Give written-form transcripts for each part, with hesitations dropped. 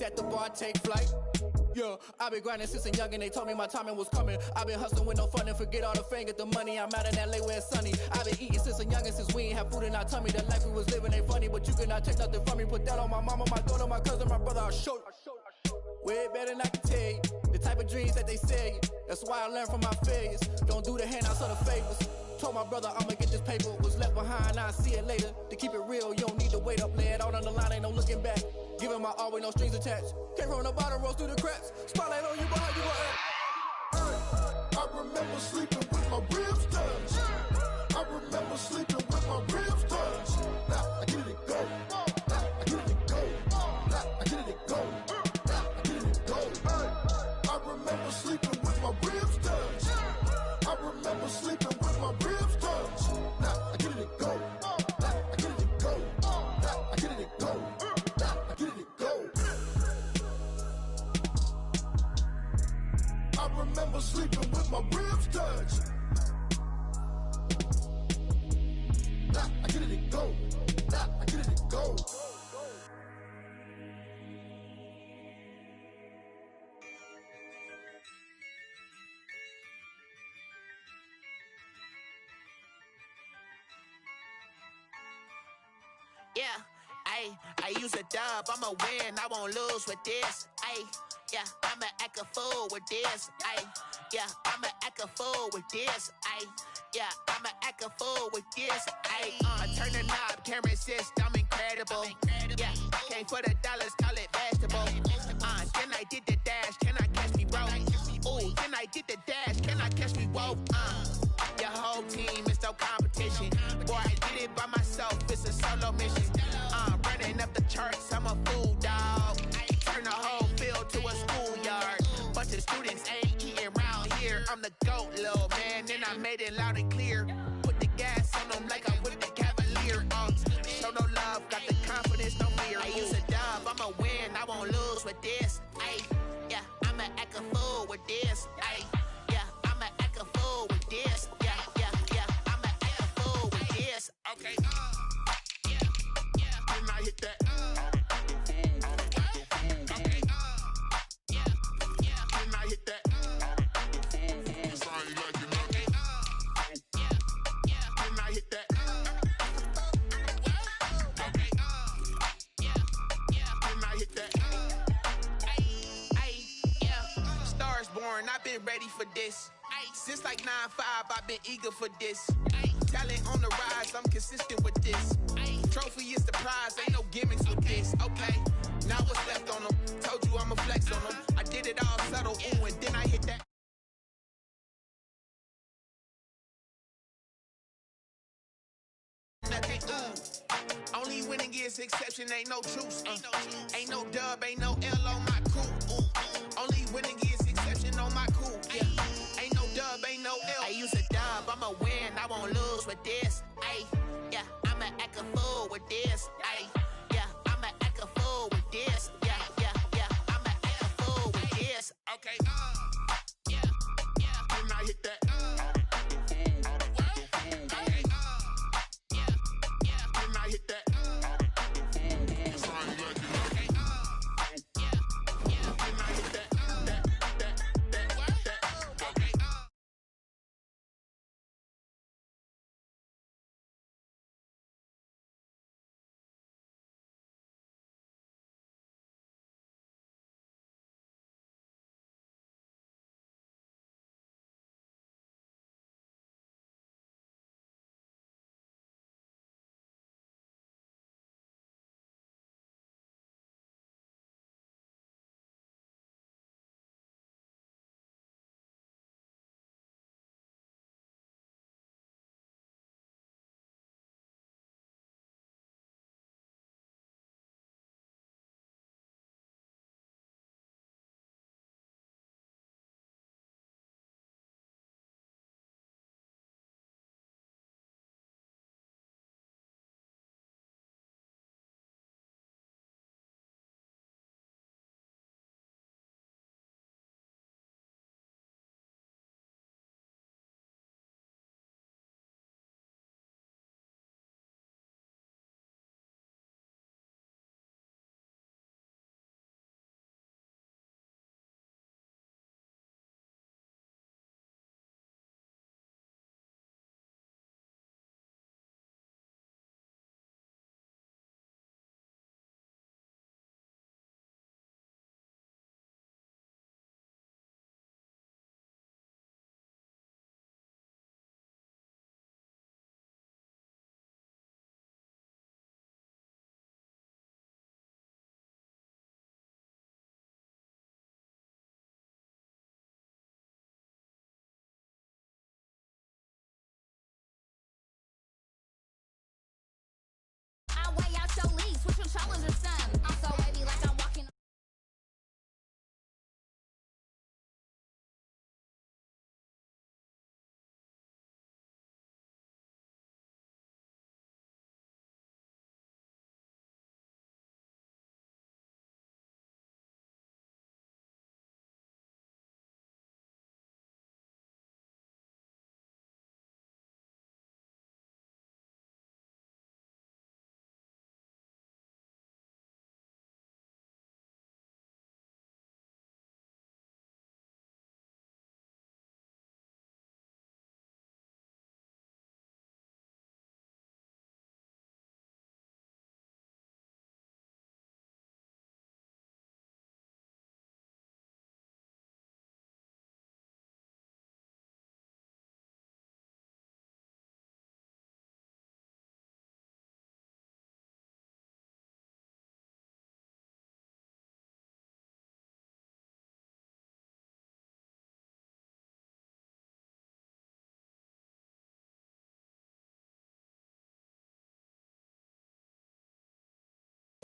at the bar, take flight. Yeah, I been grinding since a youngin', they told me my timing was coming. I been hustling with no fun and forget all the fame, get the money. I'm out in LA where it's sunny. I been eating since a youngin', since we ain't have food in our tummy. The life we was living ain't funny, but you cannot take nothing from me. Put that on my mama, my daughter, my cousin, my brother, I'll show you. Way better than I can tell you. The type of dreams that they sell you. That's why I learned from my failures. Don't do the handouts or the favors. Told my brother I'ma get this paper. Was left behind, I'll see it later. To keep it real, you don't need to wait up. Lay it out on the line, ain't no looking back. Giving my all with no strings attached. Came from the bottom, rose through the cracks. Spotlight on you, but how you gon' act? I remember sleeping with my ribs touched. I remember sleeping with my ribs touched. Now I get it go. Now I get it go. Now I get it go. Now I get it go. I remember sleeping with my ribs touched. I remember sleeping with my ribs touched. Now I get it go. Now I get it go. Now I get it go. Now I get it go. I remember sleeping with my ribs touched. Now I get it go. Now I get it go. Yeah, I use a dub, I'ma win, I won't lose with this. Yeah, I'ma act a fool with this. Yeah, I'ma act a fool with this. Yeah, I'ma act a fool with this. I turn the knob, can't resist, I'm incredible. Yeah, came for the dollars, call it vegetable. Then I did the dash, can I catch me, bro? Ooh, then I did the dash, can I catch me, whoa? Your whole team is no competition. Boy, I did it by myself, it's a solo mission. Running up the charts, I'm a fool, dog. Turn the whole field to a schoolyard. Bunch of students ain't eating round here. I'm the GOAT, little man, and I made it loud and clear. Put the gas on them like I'm with the Cavalier. Show no love, got the confidence, no fear. I use a dub, I'ma win, I won't lose with this. Yeah, I'ma act a fool with this. Yeah, I'ma act a fool with this. Yeah, I'ma act a fool with this. Okay, then I hit that. Okay, then I hit that. Then I hit that. Okay, then I hit that. Yeah, stars born, I've been ready for this. Since like 9-5, I've been eager for this. Talent on the rise, I'm consistent with this. Trophy is the prize, ain't no gimmicks with this. Okay, now what's left on them? Told you I'ma flex on them. I did it all subtle, ooh, and then I hit that. Nothing, ooh. Only winning is exception, ain't no truce. Ain't no dub, ain't no L on my cool. Only winning is exception on my cool. Yeah. Ain't no dub, ain't no L. I use a dub, I'ma win, I won't lose with this. Yeah, I'ma act a fool with this. Yeah, I'ma act a fool with this. Yeah, I'ma act a fool with this. Okay, then I hit that.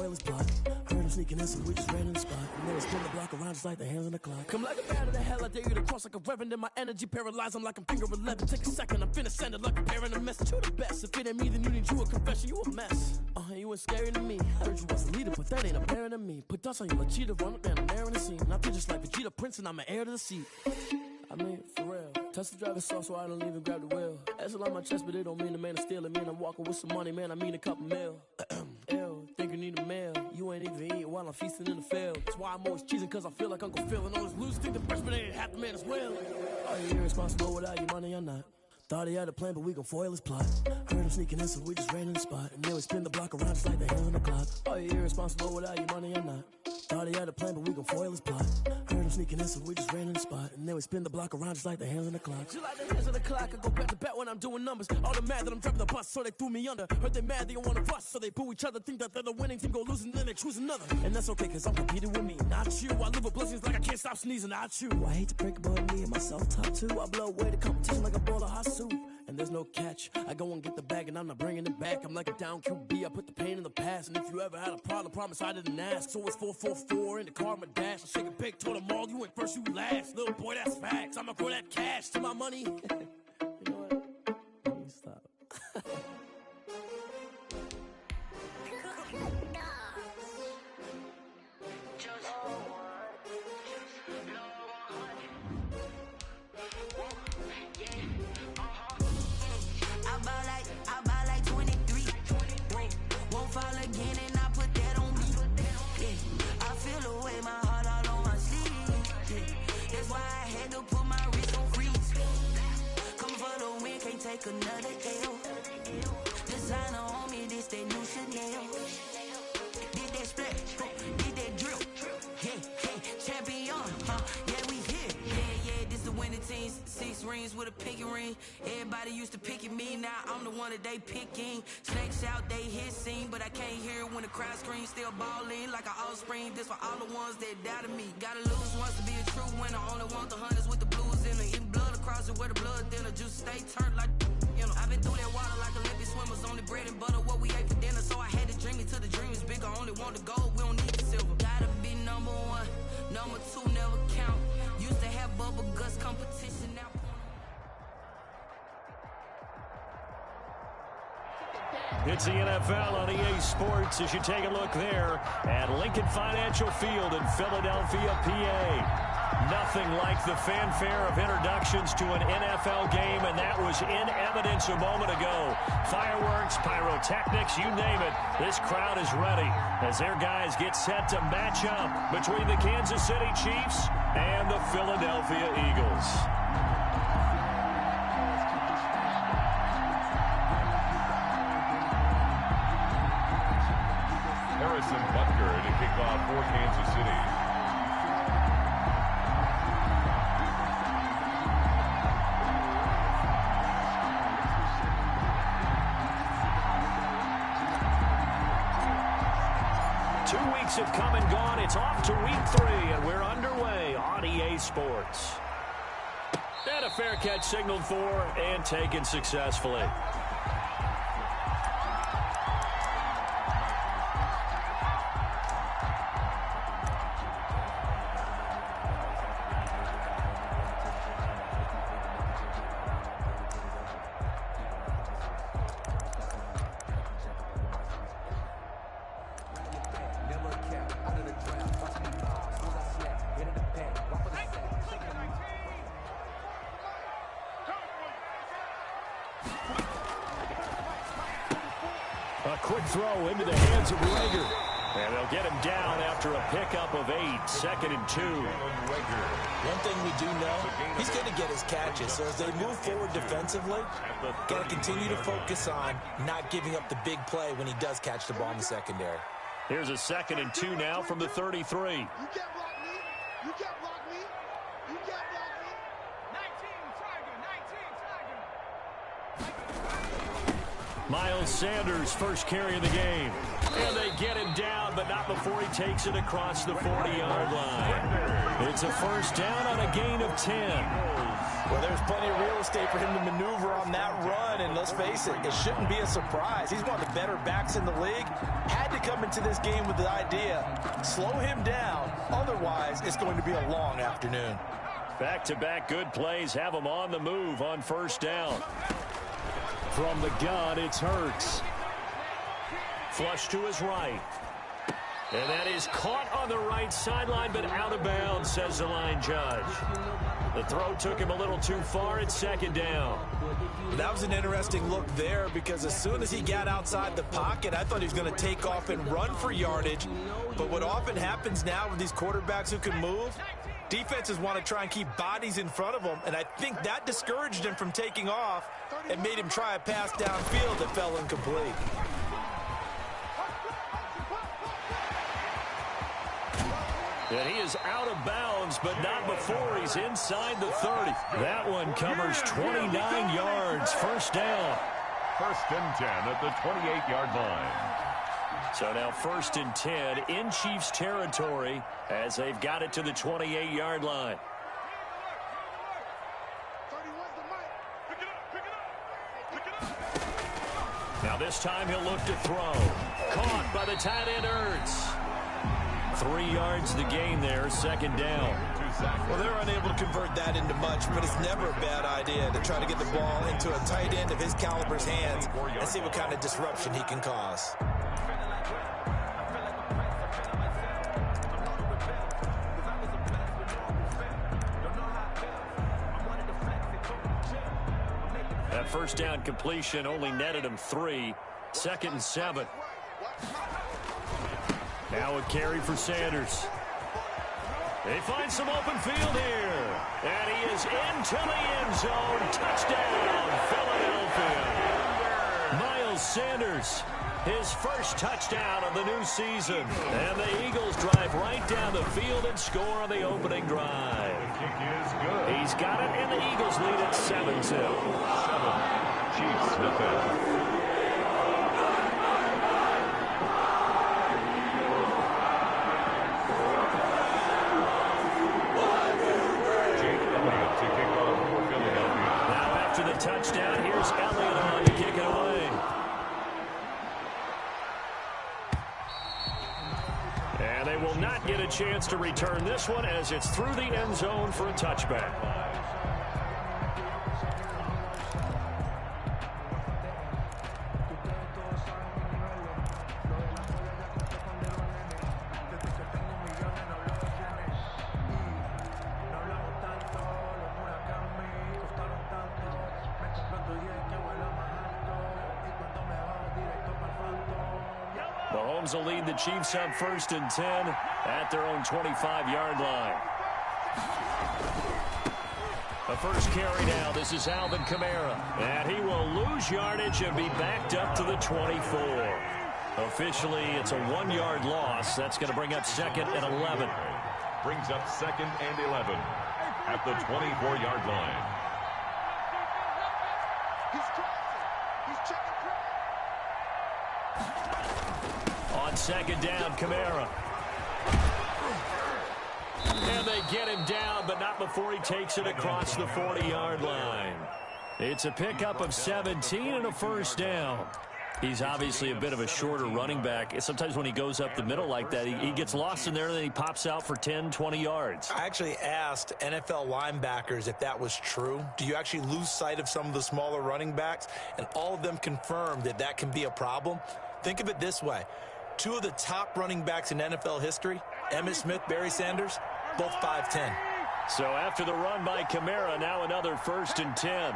spoilers plot. Heard him sneaking in, so we just ran in the spot. And then we spin the block around just like the hands on the clock. Come like a bat of the hell, I dare you to cross like a reverend. In my energy paralyzed, I'm like I'm finger 11. Take a second, I'm finna send it like a parent a message to the best. If it ain't me, then you need you a confession, you a mess. You ain't scary to me. Heard you was a leader, but that ain't apparent to me. Put dust on you, Cheetah, run up and I'm there in the scene. And I feel just like Vegeta Prince and I'm an heir to the seat. I mean, for real. Touch the driver's sauce so I don't even grab the wheel. That's on my chest, but it don't mean the man is stealing. Man, I'm walking with some money, man, I mean a couple mil. Ew, think you need a meal. You ain't even eating while I'm feasting in the field. That's why I'm always cheesing, cause I feel like Uncle Phil. And all those losers think the freshman ain't half the man as well. Are you irresponsible without your money or not? Thought he had a plan, but we gon' foil his plot. Heard him sneaking in, so we just ran in the spot. And then we spin the block around just like the hands on the clock. Are you irresponsible without your money or not? Thought he had a plan, but we gon' foil his plot. Heard him sneaking in, so we just ran in the spot. And then we spin the block around just like the hands on the clock. Just like the hands on the clock, I go back to back when I'm doing numbers. All the mad that I'm driving the bus, so they threw me under. Heard they mad, they don't wanna bust, so they boo each other. Think that they're the winning team, go losing, then they choose another. And that's okay, cause I'm competing with me, not you. I live with blessings like I can't stop sneezing, not you. I hate to break it, but me and myself top two. I blow away the competition like a bowl of hot soup. And there's no catch. I go and get the bag and I'm not bringing it back. I'm like a down QB, I put the pain in the past. And if you ever had a problem, promise I didn't ask. So it's 444 in the car, my dash. I shake a big, told them all, you ain't first, you last. Little boy, that's facts. I'ma throw that cash to my money. You know what? Let me stop. I buy like 23. Won't fall again and I put that on me. Yeah, I feel the way, my heart all on my sleeve. Yeah, that's why I had to put my wrist on freeze. Coming for the win, can't take another L. Designer on me, this that new Chanel. Did that split, did that drill. Yeah, champion, yeah, we here. Yeah, this the winning team. 6 rings with a pinky ring. Everybody used to picking me, now I'm the one that they picking. Snakes out, they hit scene, but I can't hear it when the crowd screams. Still balling like an offspring. This for all the ones that doubted me. Gotta lose once to be a true winner. Only want the hunters with the blues in it. Eating blood across it where the blood thinner. Juice stay turned like, you know. I've been through that water like Olympic swimmers. Only bread and butter what we ate for dinner. So I had to dream it till the dream is bigger. Only want the gold, we don't need the silver. Gotta be number 1, number 2 never count. Used to have bubble guts competition now. It's the NFL on EA Sports as you take a look there at Lincoln Financial Field in Philadelphia, PA. Nothing like the fanfare of introductions to an NFL game, and that was in evidence a moment ago. Fireworks, pyrotechnics, you name it. This crowd is ready as their guys get set to match up between the Kansas City Chiefs and the Philadelphia Eagles. Harrison Butker to kick off for Kansas City. Have come and gone. It's off to week 3, and we're underway on EA Sports. And a fair catch signaled for and taken successfully. A quick throw into the hands of Rager. And they'll get him down after a pickup of 8, 2nd and 2. One thing we do know, he's going to get his catches. So as they move forward defensively, got to continue to focus on not giving up the big play when he does catch the ball in the secondary. Here's a 2nd and 2 now from the 33. You can't block me. You can't block me. You can't block me. 19 Tiger. Miles Sanders first carry of the game. And they get him down, but not before he takes it across the 40-yard line. It's a first down on a gain of 10. Well, there's plenty of real estate for him to maneuver on that run, and let's face it, it shouldn't be a surprise. He's one of the better backs in the league. Had to come into this game with the idea, slow him down, otherwise it's going to be a long afternoon. Back-to-back good plays have him on the move on first down. From the gun, it's Hurts. Flush to his right. And that is caught on the right sideline, but out of bounds, says the line judge. The throw took him a little too far. It's second down. That was an interesting look there because as soon as he got outside the pocket, I thought he was going to take off and run for yardage. But what often happens now with these quarterbacks who can move, defenses want to try and keep bodies in front of them, and I think that discouraged him from taking off and made him try a pass downfield that fell incomplete. And he is out of bounds, but not before he's inside the 30. That one covers 29 yards. First down. First and 10 at the 28-yard line. So now first and 10 in Chiefs territory as they've got it to the 28-yard line. Now this time he'll look to throw. Caught by the tight end Ertz. 3 yards the gain there, second down. Well, they're unable to convert that into much, but it's never a bad idea to try to get the ball into a tight end of his caliber's hands and see what kind of disruption he can cause. That first down completion only netted him 3. Second and 7. Now a carry for Sanders. They find some open field here. And he is into the end zone. Touchdown, Philadelphia. Miles Sanders, his first touchdown of the new season. And the Eagles drive right down the field and score on the opening drive. The kick is good. He's got it, and the Eagles lead at 7-2. 7. Chiefs defense. Touchdown. Here's Elliott on to kick it away. And they will not get a chance to return this one as it's through the end zone for a touchback. Mahomes will lead the Chiefs up first and 10 at their own 25-yard line. The first carry now. This is Alvin Kamara. And he will lose yardage and be backed up to the 24. Officially, it's a 1-yard loss. That's going to bring up second and 11. Brings up second and 11 at the 24-yard line. On second down, Kamara. And they get him down, but not before he takes it across the 40-yard line. It's a pickup of 17 and a first down. He's obviously a bit of a shorter running back. Sometimes when he goes up the middle like that, he gets lost in there, and then he pops out for 10, 20 yards. I actually asked NFL linebackers if that was true. Do you actually lose sight of some of the smaller running backs? And all of them confirmed that that can be a problem. Think of it this way. 2 of the top running backs in NFL history, Emmitt Smith, Barry Sanders, both 5'10". So after the run by Kamara, now another first and 10.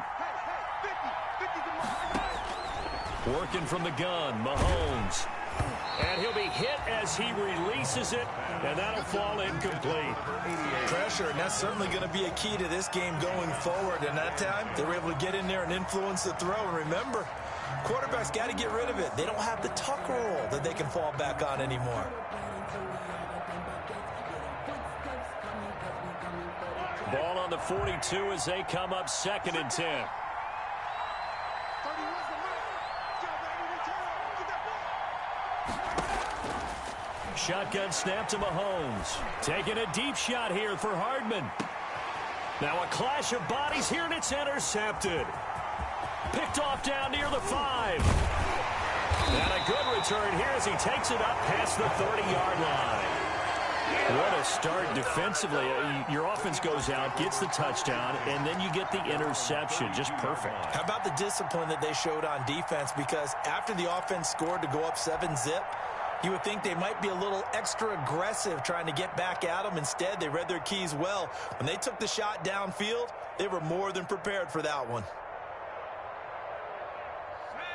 Working from the gun, Mahomes. And he'll be hit as he releases it, and that'll fall incomplete. Pressure, and that's certainly going to be a key to this game going forward. And that time, they were able to get in there and influence the throw. And remember, quarterbacks got to get rid of it. They don't have the tuck roll that they can fall back on anymore. Ball on the 42 as they come up second and 10. Shotgun snap to Mahomes. Taking a deep shot here for Hardman. Now a clash of bodies here, and it's intercepted. Picked off down near the 5. And a good return here as he takes it up past the 30-yard line. What a start defensively. Your offense goes out, gets the touchdown, and then you get the interception. Just perfect. How about the discipline that they showed on defense? Because after the offense scored to go up 7-zip, you would think they might be a little extra aggressive trying to get back at them. Instead, they read their keys well. When they took the shot downfield, they were more than prepared for that one.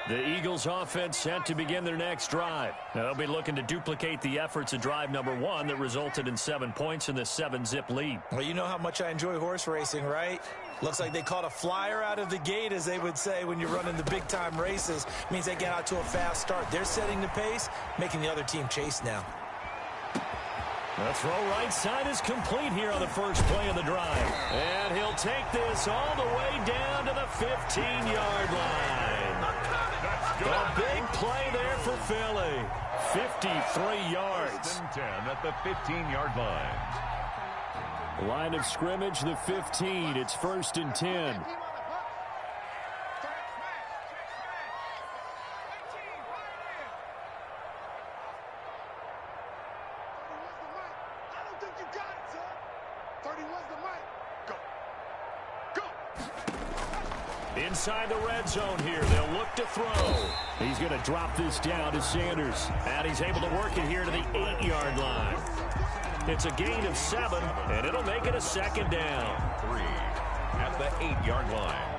The Eagles offense set to begin their next drive. Now, they'll be looking to duplicate the efforts of drive number 1 that resulted in 7 points in the 7-zip lead. Well, you know how much I enjoy horse racing, right? Looks like they caught a flyer out of the gate, as they would say when you're running the big-time races. Means they get out to a fast start. They're setting the pace, making the other team chase now. The throw right side is complete here on the first play of the drive. And he'll take this all the way down to the 15-yard line. A big play there for Philly. 53 yards. 10 at the 15-yard line. Line of scrimmage, the 15. It's 1st and 10. Inside the red zone here. They'll look to throw. He's going to drop this down to Sanders. And he's able to work it here to the 8-yard line. It's a gain of 7, and it'll make it a 2nd down. 3 at the 8-yard line.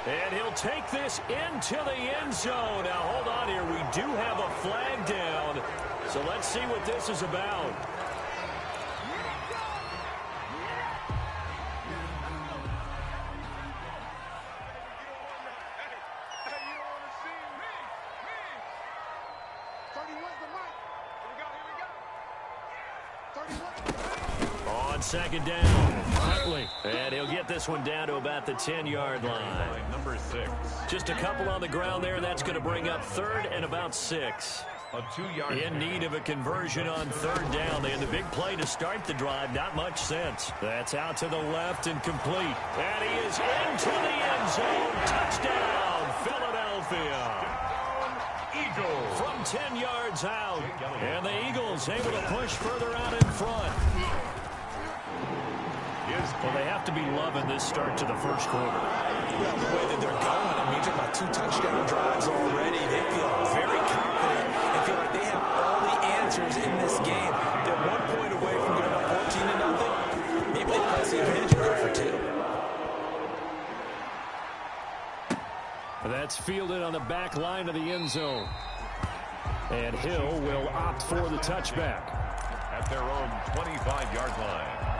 And he'll take this into the end zone. Now, hold on here. We do have a flag down. So let's see what this is about. On 2nd down, Huntley. And he'll get this one down to about the 10-yard line. Number 6. Just a couple on the ground there, and that's going to bring up 3rd and about 6. A 2-yard. In need of a conversion on 3rd down. They had the big play to start the drive. Not much sense. That's out to the left and complete. And he is into the end zone. Touchdown, Philadelphia. Eagles. From 10 yards out. And the Eagles able to push further out in front. Well, they have to be loving this start to the first quarter. Well, the way that they're going, I mean, you're talking about 2 touchdown drives already. They feel very confident and feel like they have all the answers in this game. They're 1 point away from going up 14-0. Maybe they press the advantage and go for 2. That's fielded on the back line of the end zone. And Hill will opt for the touchback. At their own 25-yard line.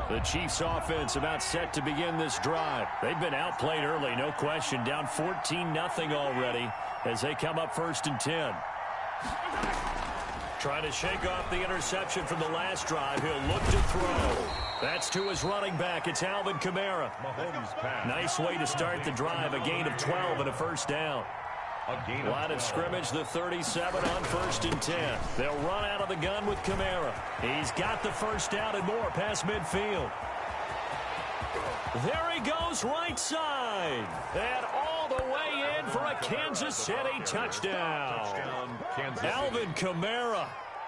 The Chiefs offense about set to begin this drive. They've been outplayed early, no question. Down 14-0 already as they come up 1st and 10. Trying to shake off the interception from the last drive. He'll look to throw. That's to his running back. It's Alvin Kamara. Nice way to start the drive. A gain of 12 and a 1st down. Line of scrimmage, the 37 on 1st and 10. They'll run out of the gun with Kamara. He's got the 1st down and more past midfield. There he goes right side. And all the way in for a Kansas City touchdown. Alvin Kamara,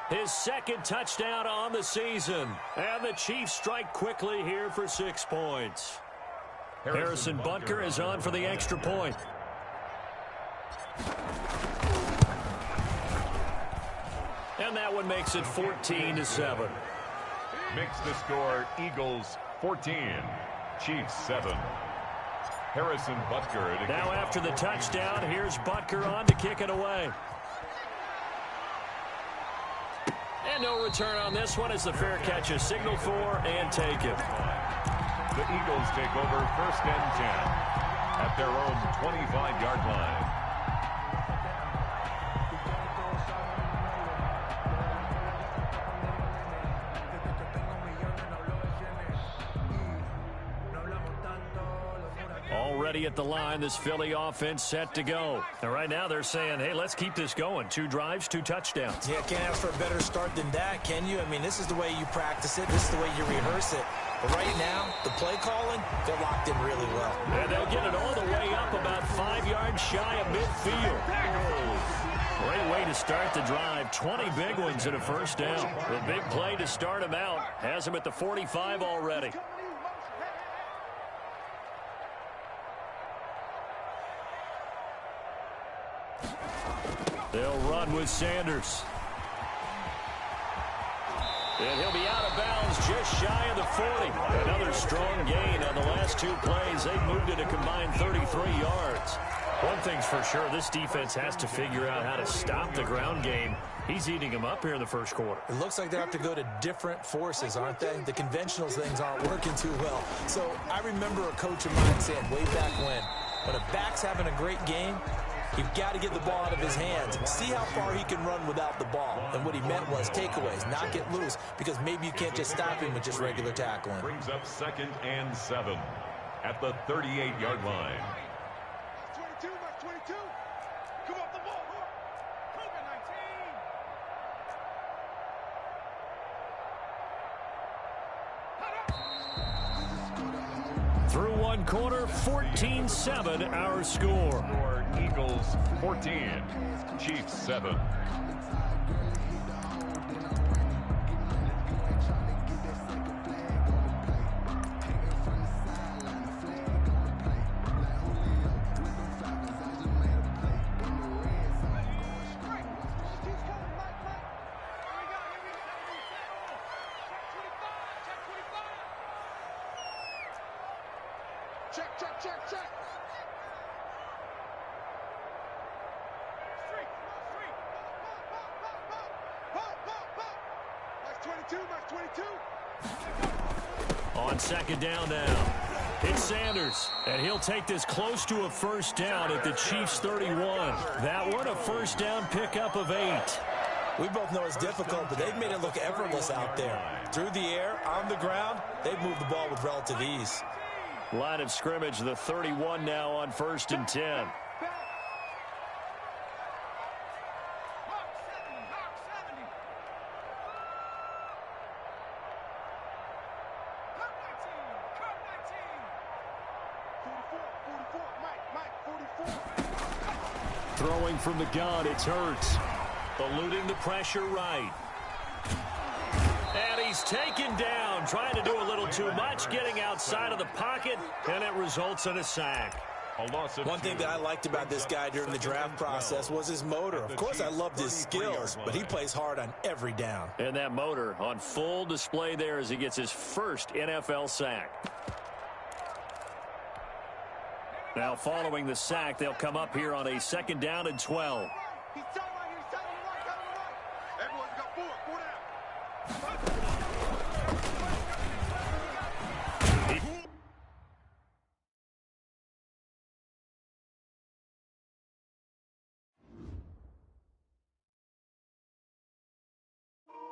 his 2nd touchdown on the season. And the Chiefs strike quickly here for 6 points. Harrison Butker is on for the extra point. And that one makes it 14-7. Makes the score Eagles 14, Chiefs 7. Harrison Butker. Now after the touchdown, here's Butker on to kick it away. And no return on this one as the fair catch is signaled for and taken. The Eagles take over 1st and 10 at their own 25-yard line. Already at the line, this Philly offense set to go. And right now they're saying, hey, let's keep this going. 2 drives, 2 touchdowns. Yeah, can't ask for a better start than that, can you? I mean, this is the way you practice it. This is the way you rehearse it. But right now, the play calling, they're locked in really well. And they'll get it all the way up about 5 yards shy of midfield. Great way to start the drive. 20 big ones and a first down. The big play to start him out has him at the 45 already. They'll run with Sanders. And he'll be out of bounds just shy of the 40. Another strong gain on the last 2 plays. They've moved it a combined 33 yards. One thing's for sure, this defense has to figure out how to stop the ground game. He's eating them up here in the first quarter. It looks like they have to go to different forces, aren't they? The conventional things aren't working too well. So I remember a coach of mine saying way back when a back's having a great game, you've got to get the ball out of his hands and see how far he can run without the ball. And what he meant was takeaways, not get loose, because maybe you can't just stop him with just regular tackling. Brings up 2nd and 7 at the 38-yard line. 22, Mike 22. Come off the ball. Cougar 19. Through 1 quarter, 14-7 our score. Eagles 14, Chiefs 7. Check. On 2nd down now, it's Sanders, and he'll take this close to a first down at the Chiefs' 31. That one a first down pickup of 8. We both know it's difficult, but they've made it look effortless out there. Through the air, on the ground, they've moved the ball with relative ease. Line of scrimmage, the 31 now on 1st and 10. Throwing from the gun, it's Hurts. Eluding the pressure right. And he's taken down, trying to do a little too much, getting outside of the pocket, and it results in a sack. One thing that I liked about this guy during the draft process was his motor. Of course, I loved his skills, but he plays hard on every down. And that motor on full display there as he gets his first NFL sack. Now following the sack, they'll come up here on a 2nd down and 12.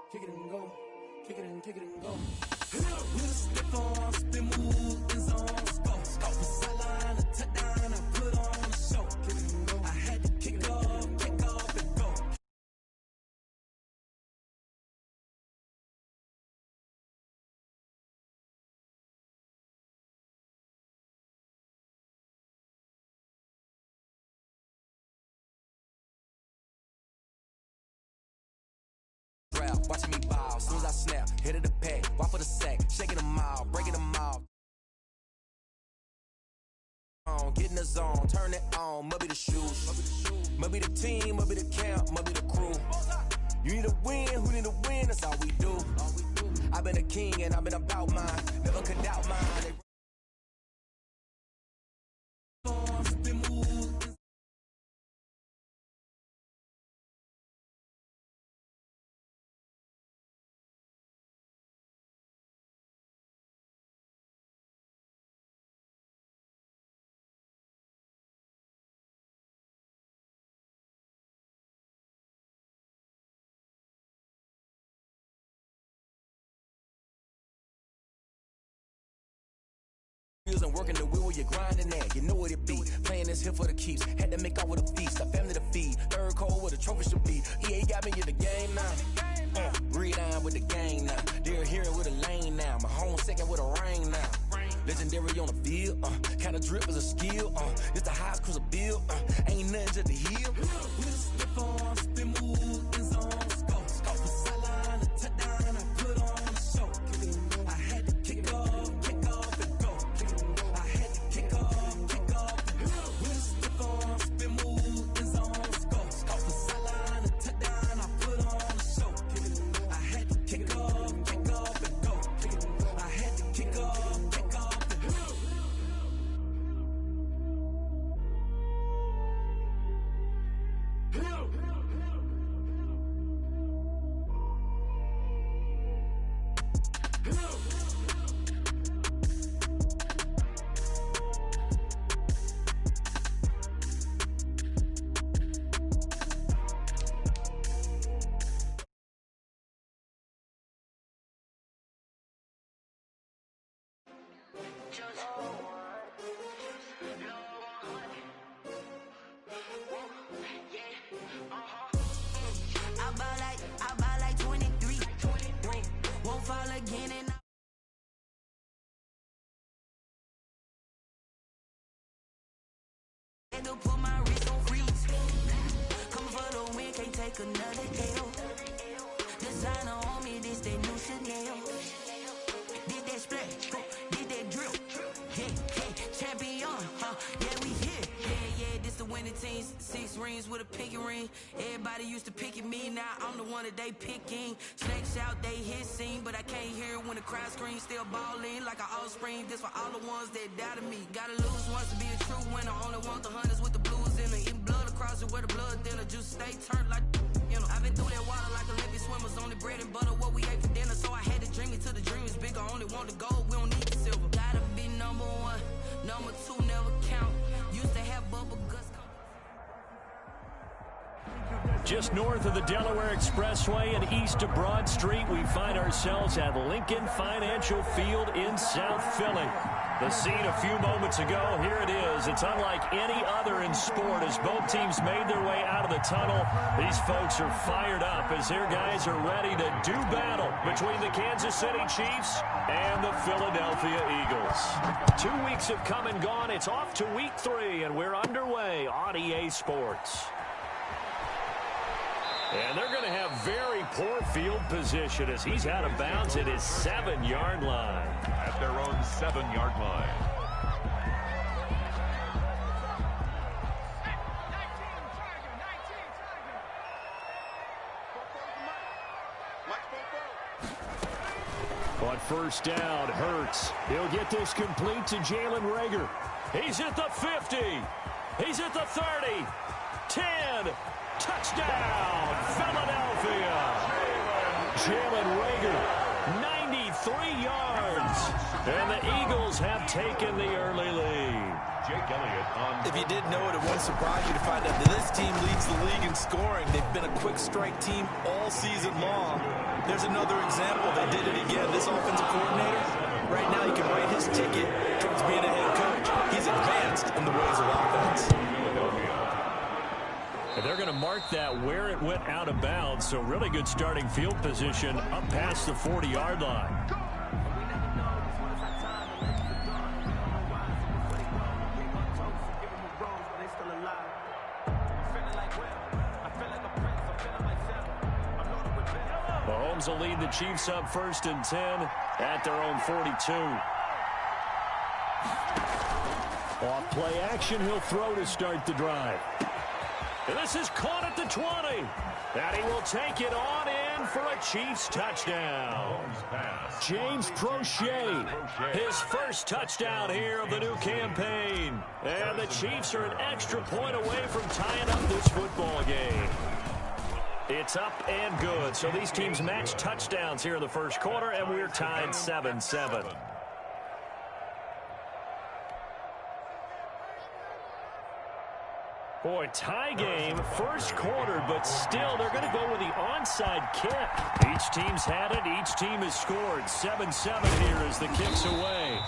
Kick it and go. Kick it and go. With a stiff arm, spin move, in zone, go. Off the sideline, a touchdown, I put on a show. Kick it and go. I had to kick off and go. Watching me bow, as soon as I snap, hit of the pack, walk for the sack, shaking them out, breaking them out. Get in the zone, turn it on, must be the shoes, must be the team, must be the camp, must be the crew. You need a win, who need a win, that's all we do. I've been a king and I've been about mine, never could doubt mine. niggas and working the wheel where you're grinding at. You know what it be. Playing this here for the keeps. Had to make off with a feast. A family to feed. Third cold where the trophy should be. EA got me in the game now. Breed on with the gang now. They're here with a lane now. My home second with a rain now. Legendary on the field. Kinda drip is a skill. It's the highest cruiser bill. Ain't nothing to the hill. We just slip on, spin move, in zone, scope. Scope the sideline, a touchdown, I put on the show. I had to kick off and go. I had to kick off and go. We just slip on, spin move, in zone, scope. Scope the sideline, a touchdown, I put on the show. I had to kick off and go. I had to kick off and go. I buy like 23. Won't fall again and I had to put my wrist on freeze. Coming for the win, can't take another L. Designer on me, this that new Chanel. Did that splash, did that drill. Yeah, champion, yeah, we here. Yeah, this the winning teams. 6 rings with a pinky ring. Everybody used to pick at me, now I'm the one that they picking. Snakes out, they hit scene, but I can't hear it when the crowd screams. Still balling like an offspring. This for all the ones that doubted me. Gotta lose once to be a true winner. Only want the hunters with the blues in it. Eating blood across it where the blood thinner. Juice stay turned like, you know. I've been through that water like Olympic swimmers. Only bread and butter, what we ate for dinner. So I had to dream it till the dream is bigger. Only want the gold, we don't need the silver. Gotta be number 1. Number 2 never count. Used to have bubble guts. Just north of the Delaware Expressway and east of Broad Street, we find ourselves at Lincoln Financial Field in South Philly. The scene a few moments ago, here it is. It's unlike any other in sport as both teams made their way out of the tunnel. These folks are fired up as their guys are ready to do battle between the Kansas City Chiefs and the Philadelphia Eagles. 2 weeks have come and gone. It's off to week 3, and we're underway on EA Sports. And they're going to have very poor field position as he's out of bounds at his 7-yard line. At their own 7-yard line. On first down, Hurts. He'll get this complete to Jalen Reagor. He's at the 50. He's at the 30. 10. Touchdown, Philadelphia. Jalen Reagor, 93 yards. And the Eagles have taken the early lead. Jake Elliott on. If you didn't know it, it won't surprise you to find out that this team leads the league in scoring. They've been a quick strike team all season long. There's another example. They did it again. This offensive coordinator, right now, he can write his ticket towards being a head coach. He's advanced in the ways of offense. And they're going to mark that where it went out of bounds, so really good starting field position up past the 40-yard line. Mahomes will lead the Chiefs up 1st and 10 at their own 42. Off play action, he'll throw to start the drive. And this is caught at the 20. And he will take it on in for a Chiefs touchdown. James Prochet, his first touchdown here of the new campaign. And the Chiefs are an extra point away from tying up this football game. It's up and good. So these teams match touchdowns here in the first quarter, and we're tied 7-7. Boy, tie game, first quarter, but still they're going to go with the onside kick. Each team's had it. Each team has scored. 7-7 here as the kick's away.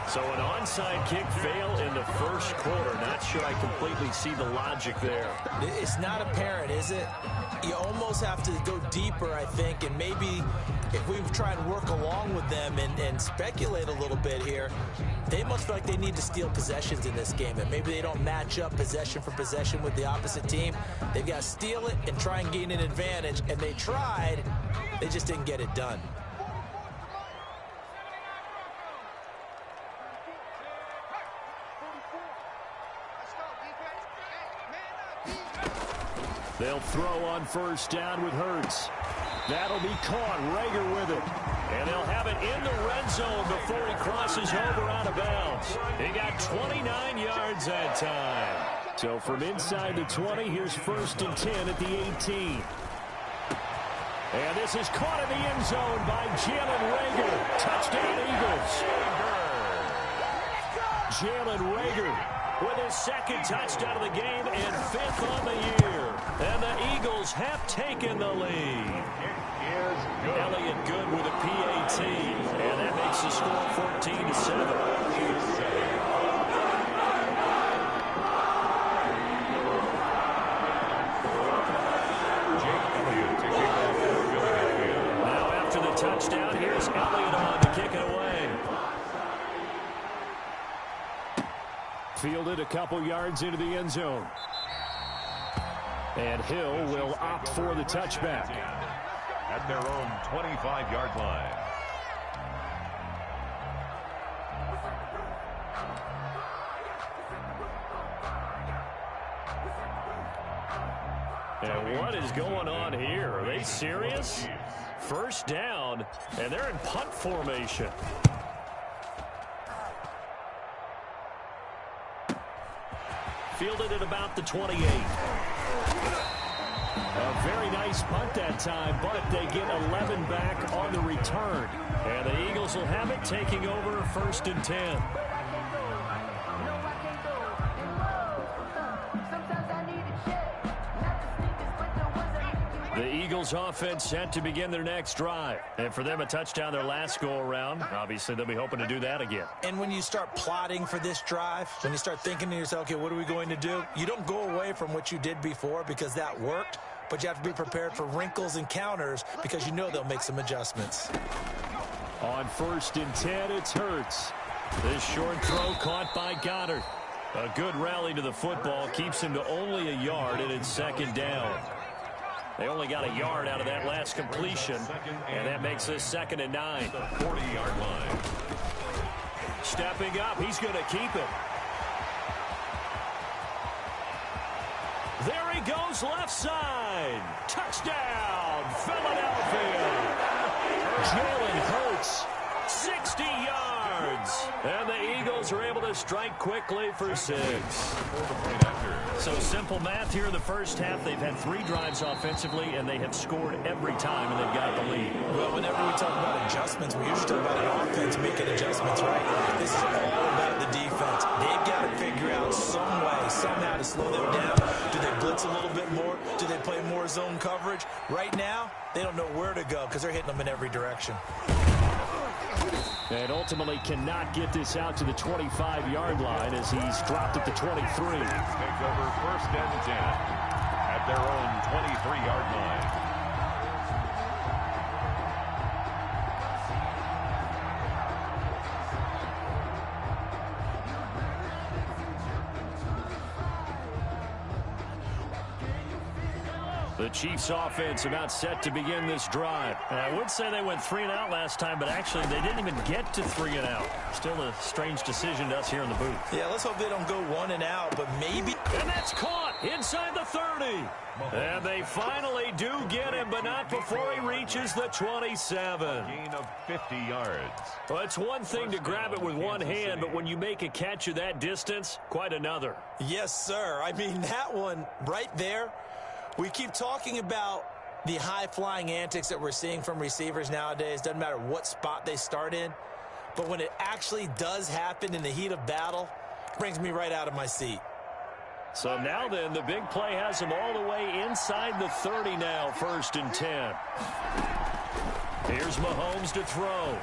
So an onside kick fail in the first quarter. Not sure I completely see the logic there. It's not apparent, is it? You almost have to go deeper, I think, and maybe if we try and work along with them and speculate a little bit here, they must feel like they need to steal possessions in this game, and maybe they don't match up possession for possession with the opposite team. They've got to steal it and try and gain an advantage, and they tried. They just didn't get it done. They'll throw on first down with Hurts. That'll be caught. Rager with it. And they'll have it in the red zone before he crosses over out of bounds. He got 29 yards that time. So from inside the 20, here's 1st and 10 at the 18. And this is caught in the end zone by Jalen Rager. Touchdown, Eagles. Jalen Rager with his 2nd touchdown of the game and 5th on the year. And the Eagles have taken the lead. Elliott good with a PAT. And that makes the score 14-7. Now after the touchdown, here's Elliott on to kick it away. Fielded a couple yards into the end zone. And Hill will opt for the touchback. At their own 25-yard line. And what is going on here? Are they serious? First down, and they're in punt formation. Fielded at about the 28. A very nice punt that time, but they get 11 back on the return. And the Eagles will have it, taking over 1st and 10. The Eagles offense set to begin their next drive. And for them, a touchdown their last go-around. Obviously, they'll be hoping to do that again. And when you start plotting for this drive, when you start thinking to yourself, okay, what are we going to do? You don't go away from what you did before because that worked, but you have to be prepared for wrinkles and counters because you know they'll make some adjustments. On 1st and 10, it's Hurts. This short throw caught by Goddard. A good rally to the football keeps him to only a yard, and it's 2nd down. They only got a yard out of that last completion, and that makes this 2nd and 9. 40-yard line. Stepping up, he's going to keep it. There he goes, left side. Touchdown, Philadelphia. Jalen Hurts, 60 yards. And the Eagles are able to strike quickly for 6. So simple math here in the first half. They've had 3 drives offensively, and they have scored every time, and they've got the lead. Well, whenever we talk about adjustments, we usually talk about an offense making adjustments, right? This is all about the defense. They've got to figure out some way, somehow to slow them down. Do they blitz a little bit more? Do they play more zone coverage? Right now, they don't know where to go because they're hitting them in every direction. And ultimately cannot get this out to the 25-yard line as he's dropped at the 23. Take over 1st and 10 at their own 23-yard line. The Chiefs offense about set to begin this drive. And I would say they went 3 and out last time, but actually they didn't even get to 3 and out. Still a strange decision to us here in the booth. Yeah, let's hope they don't go 1 and out, but maybe. And that's caught inside the 30. And they finally do get him, but not before he reaches the 27. Gain of 50 yards. Well, it's one thing to grab it with one hand, but when you make a catch of that distance, quite another. Yes, sir. I mean, that one right there. We keep talking about the high-flying antics that we're seeing from receivers nowadays. Doesn't matter what spot they start in. But when it actually does happen in the heat of battle, it brings me right out of my seat. So now then, the big play has him all the way inside the 30 now, 1st and 10. Here's Mahomes to throw.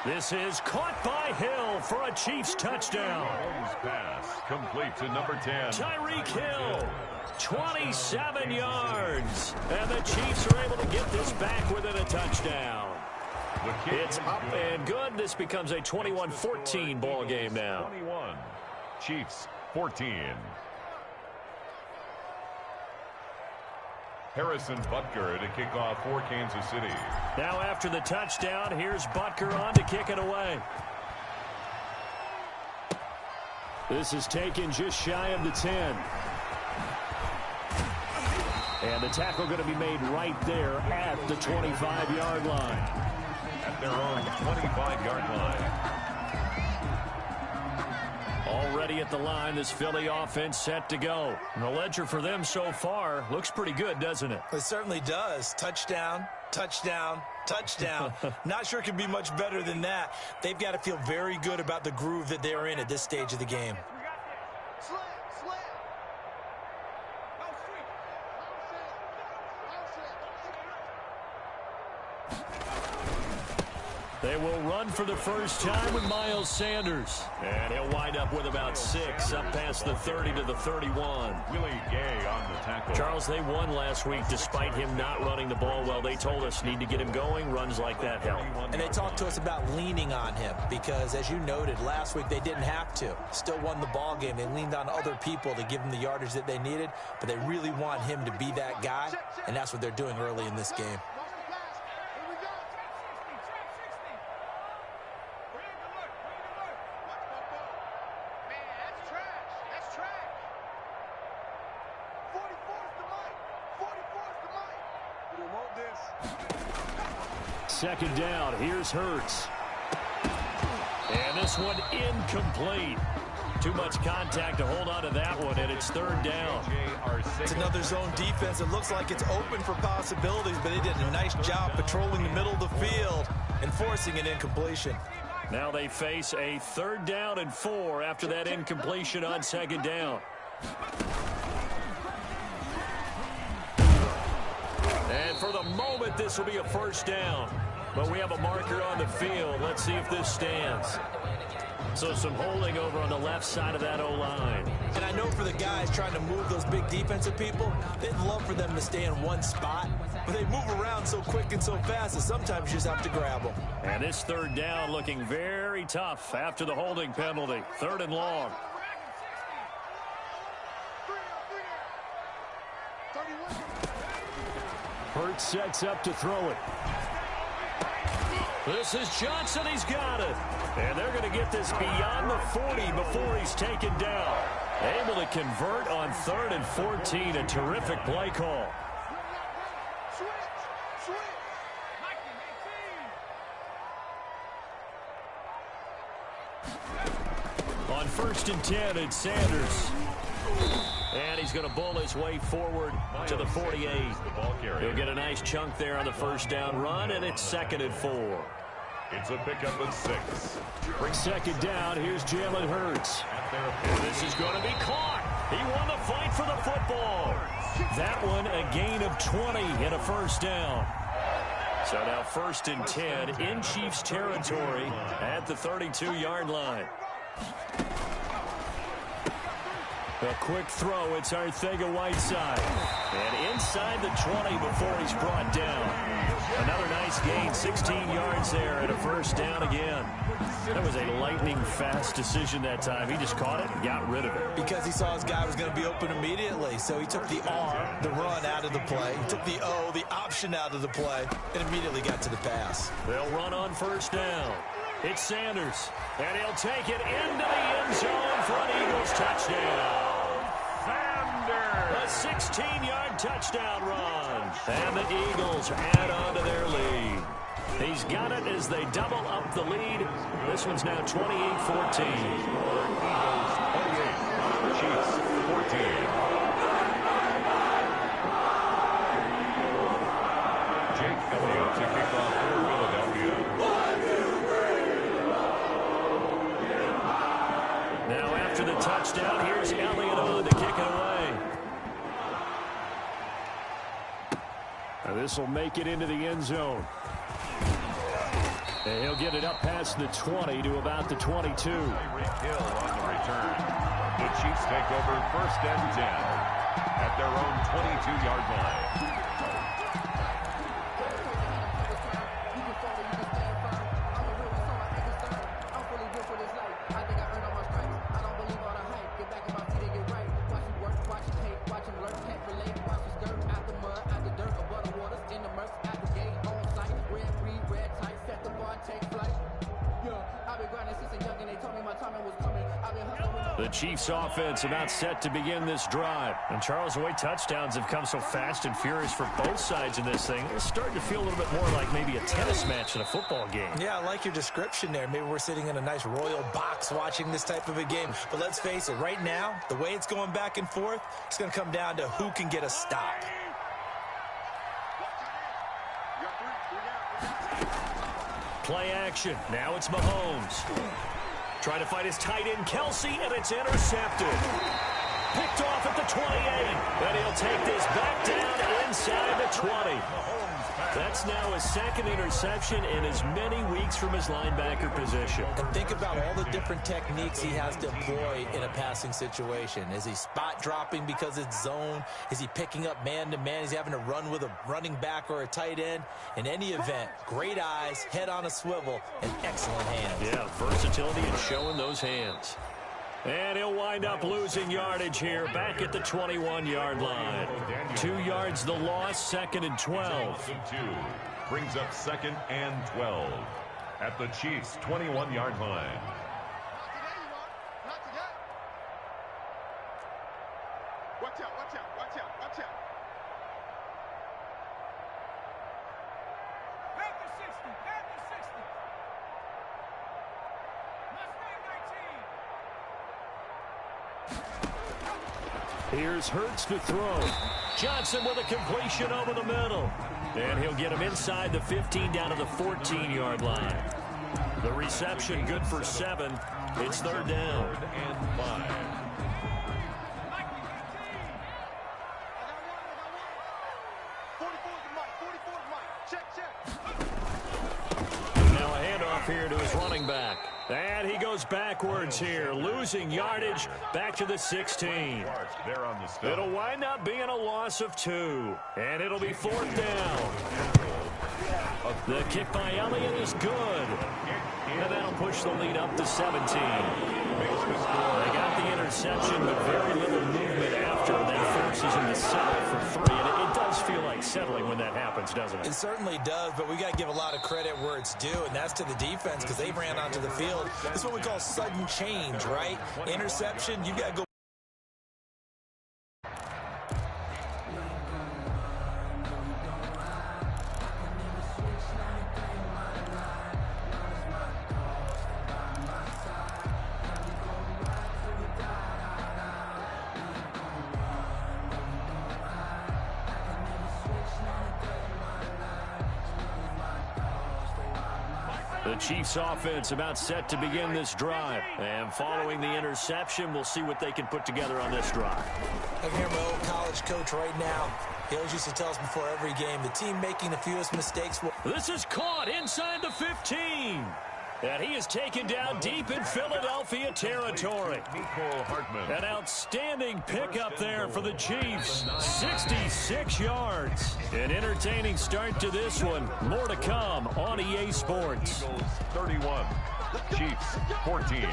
This is caught by Hill for a Chiefs touchdown. Mahomes' pass complete to number 10. Tyreek Hill, 27 yards. And the Chiefs are able to get this back within a touchdown. It's up and good. This becomes a 21-14 ball game now. 21. Chiefs 14. Harrison Butker to kick off for Kansas City. Now after the touchdown, here's Butker on to kick it away. This is taken just shy of the 10. And the tackle going to be made right there at the 25-yard line. At their own 25-yard line. Already at the line, this Philly offense set to go. And the ledger for them so far looks pretty good, doesn't it? It certainly does. Touchdown, touchdown, touchdown. Not sure it can be much better than that. They've got to feel very good about the groove that they're in at this stage of the game. They will run for the first time with Miles Sanders. And he'll wind up with about 6, up past the 30 to the 31. Willie Gay on the tackle. Charles, they won last week despite him not running the ball well. They told us need to get him going. Runs like that help. And they talked to us about leaning on him because, as you noted, last week they didn't have to. Still won the ball game. They leaned on other people to give them the yardage that they needed, but they really want him to be that guy, and that's what they're doing early in this game. Second down, here's Hurts. And this one incomplete. Too much contact to hold on to that one, and it's third down. It's another zone defense. It looks like it's open for possibilities, but they did a nice job patrolling the middle of the field and forcing an incompletion. Now they face a 3rd down and 4 after that incompletion on 2nd down. And for the moment, this will be a 1st down. But we have a marker on the field. Let's see if this stands. So some holding over on the left side of that O-line. And I know for the guys trying to move those big defensive people, they'd love for them to stay in one spot. But they move around so quick and so fast that sometimes you just have to grab them. And this 3rd down looking very tough after the holding penalty. 3rd and long. Hurts sets up to throw it. This is Johnson. He's got it. And they're going to get this beyond the 40 before he's taken down. Able to convert on 3rd and 14. A terrific play call. On 1st and 10, it's Sanders. And he's going to bull his way forward to the 48. He'll get a nice chunk there on the 1st down run, and it's 2nd and 4. It's a pickup of 6. 2nd down, here's Jalen Hurts. And this is going to be caught. He won the fight for the football. That one a gain of 20 and a 1st down. So now 1st and 10 in Chiefs territory at the 32-yard line. A quick throw. It's Arcega-Whiteside. And inside the 20 before he's brought down. Another nice gain, 16 yards there and a 1st down again. That was a lightning-fast decision that time. He just caught it and got rid of it. Because he saw his guy was going to be open immediately. So he took the R, the run, out of the play. He took the O, the option, out of the play, and immediately got to the pass. They'll run on 1st down. It's Sanders. And he'll take it into the end zone for an Eagles touchdown. A 16-yard touchdown run. And the Eagles add on to their lead. He's got it as they double up the lead. This one's now 28-14. Eagles 28, Chiefs 14. Jake Elliott to kick off for Philadelphia. Now after the touchdown, here's Elliott on to kick it away. Now this will make it into the end zone. And he'll get it up past the 20 to about the 22. Hill on the return. The Chiefs take over 1st and 10 at their own 22-yard line. The Chiefs offense about set to begin this drive. And Charles, the way touchdowns have come so fast and furious for both sides in this thing, it's starting to feel a little bit more like maybe a tennis match than a football game. Yeah, I like your description there. Maybe we're sitting in a nice royal box watching this type of a game. But let's face it, right now, the way it's going back and forth, it's going to come down to who can get a stop. Play action. Now it's Mahomes. Trying to find his tight end, Kelsey, and it's intercepted. Picked off at the 28. And he'll take this back down inside the 20. That's now his second interception in as many weeks from his linebacker position. And think about all the different techniques he has to employ in a passing situation. Is he spot dropping because it's zone? Is he picking up man-to-man? Is he having to run with a running back or a tight end? In any event, great eyes, head on a swivel, and excellent hands. Yeah, versatility and showing those hands. And he'll wind up losing yardage here back at the 21-yard line. 2 yards the loss, 2nd and 12. Brings up 2nd and 12 at the Chiefs' 21-yard line. Watch out, watch out, watch out, watch out. Back to 60, back to 60. Here's Hurts to throw. Johnson with a completion over the middle. And he'll get him inside the 15 down to the 14-yard line. The reception good for 7. It's 3rd down. 3rd and 5. Now a handoff here to his running back. And he goes backwards here, losing yardage back to the 16. It'll wind up being a loss of 2. And it'll be 4th down. The kick by Elliott is good. And that'll push the lead up to 17. They got the interception, but very little movement after. That forces him to settle for 3. And it does feel like settling when that happens, doesn't it? It certainly does, but we got to give a lot of credit where it's due, and that's to the defense because they ran onto the field. This is what we call sudden change, right? Interception, you got to go. The Chiefs offense about set to begin this drive. And following the interception, we'll see what they can put together on this drive. I can hear my old college coach right now. He always used to tell us before every game, the team making the fewest mistakes will... This is caught inside the 15. And he is taken down deep in Philadelphia territory. An outstanding pickup there for the Chiefs. 66 yards. An entertaining start to this one. More to come on EA Sports. Eagles 31, Chiefs 14.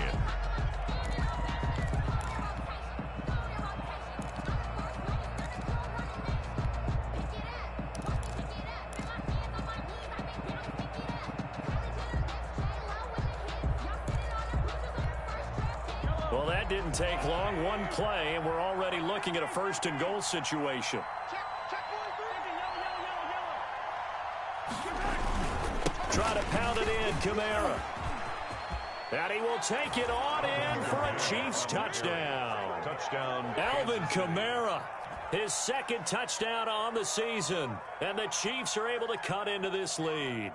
Well, that didn't take long. One play, and we're already looking at a 1st and goal situation. Try to pound it in, Kamara. And he will take it on in for a Chiefs touchdown. Alvin Kamara, his 2nd touchdown on the season. And the Chiefs are able to cut into this lead.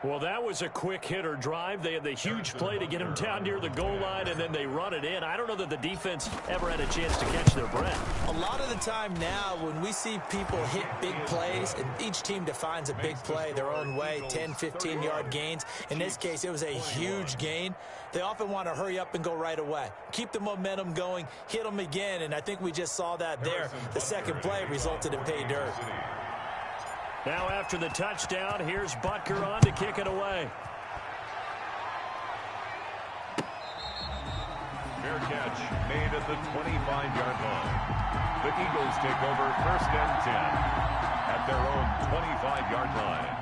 Well, that was a quick hitter drive. They had the huge play to get him down near the goal line, and then they run it in. I don't know that the defense ever had a chance to catch their breath. A lot of the time now when we see people hit big plays, and each team defines a big play their own way, 10, 15-yard gains. In this case, it was a huge gain. They often want to hurry up and go right away. Keep the momentum going, hit them again, and I think we just saw that there. The second play resulted in pay dirt. Now after the touchdown, here's Butker on to kick it away. Fair catch made at the 25-yard line. The Eagles take over 1st and 10 at their own 25-yard line.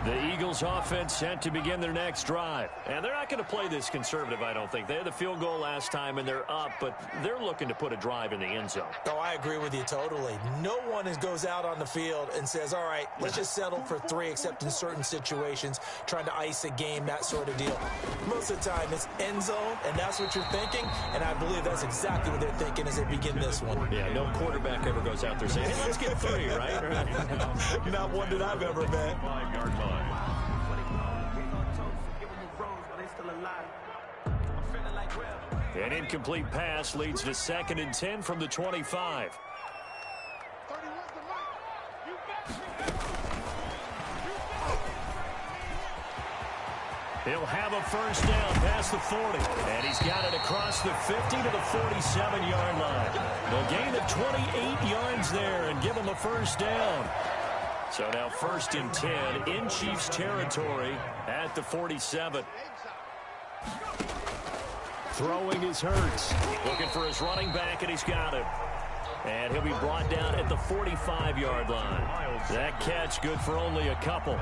The Eagles offense set to begin their next drive. And they're not going to play this conservative, I don't think. They had the field goal last time, and they're up, but they're looking to put a drive in the end zone. Oh, I agree with you totally. No one goes out on the field and says, all right, let's just settle for 3, except in certain situations, trying to ice a game, that sort of deal. Most of the time, it's end zone, and that's what you're thinking, and I believe that's exactly what they're thinking as they begin this one. Yeah, no quarterback ever goes out there saying, hey, let's get 3, right? Not one that I've ever met. 5-yard line. An incomplete pass leads to 2nd and 10 from the 25. He'll have a first down past the 40. And he's got it across the 50 to the 47-yard line. A gain of 28 yards there and give him a first down. So now 1st and 10 in Chiefs territory at the 47. Throwing is Hurts. Looking for his running back, and he's got it. And he'll be brought down at the 45-yard line. That catch good for only a couple.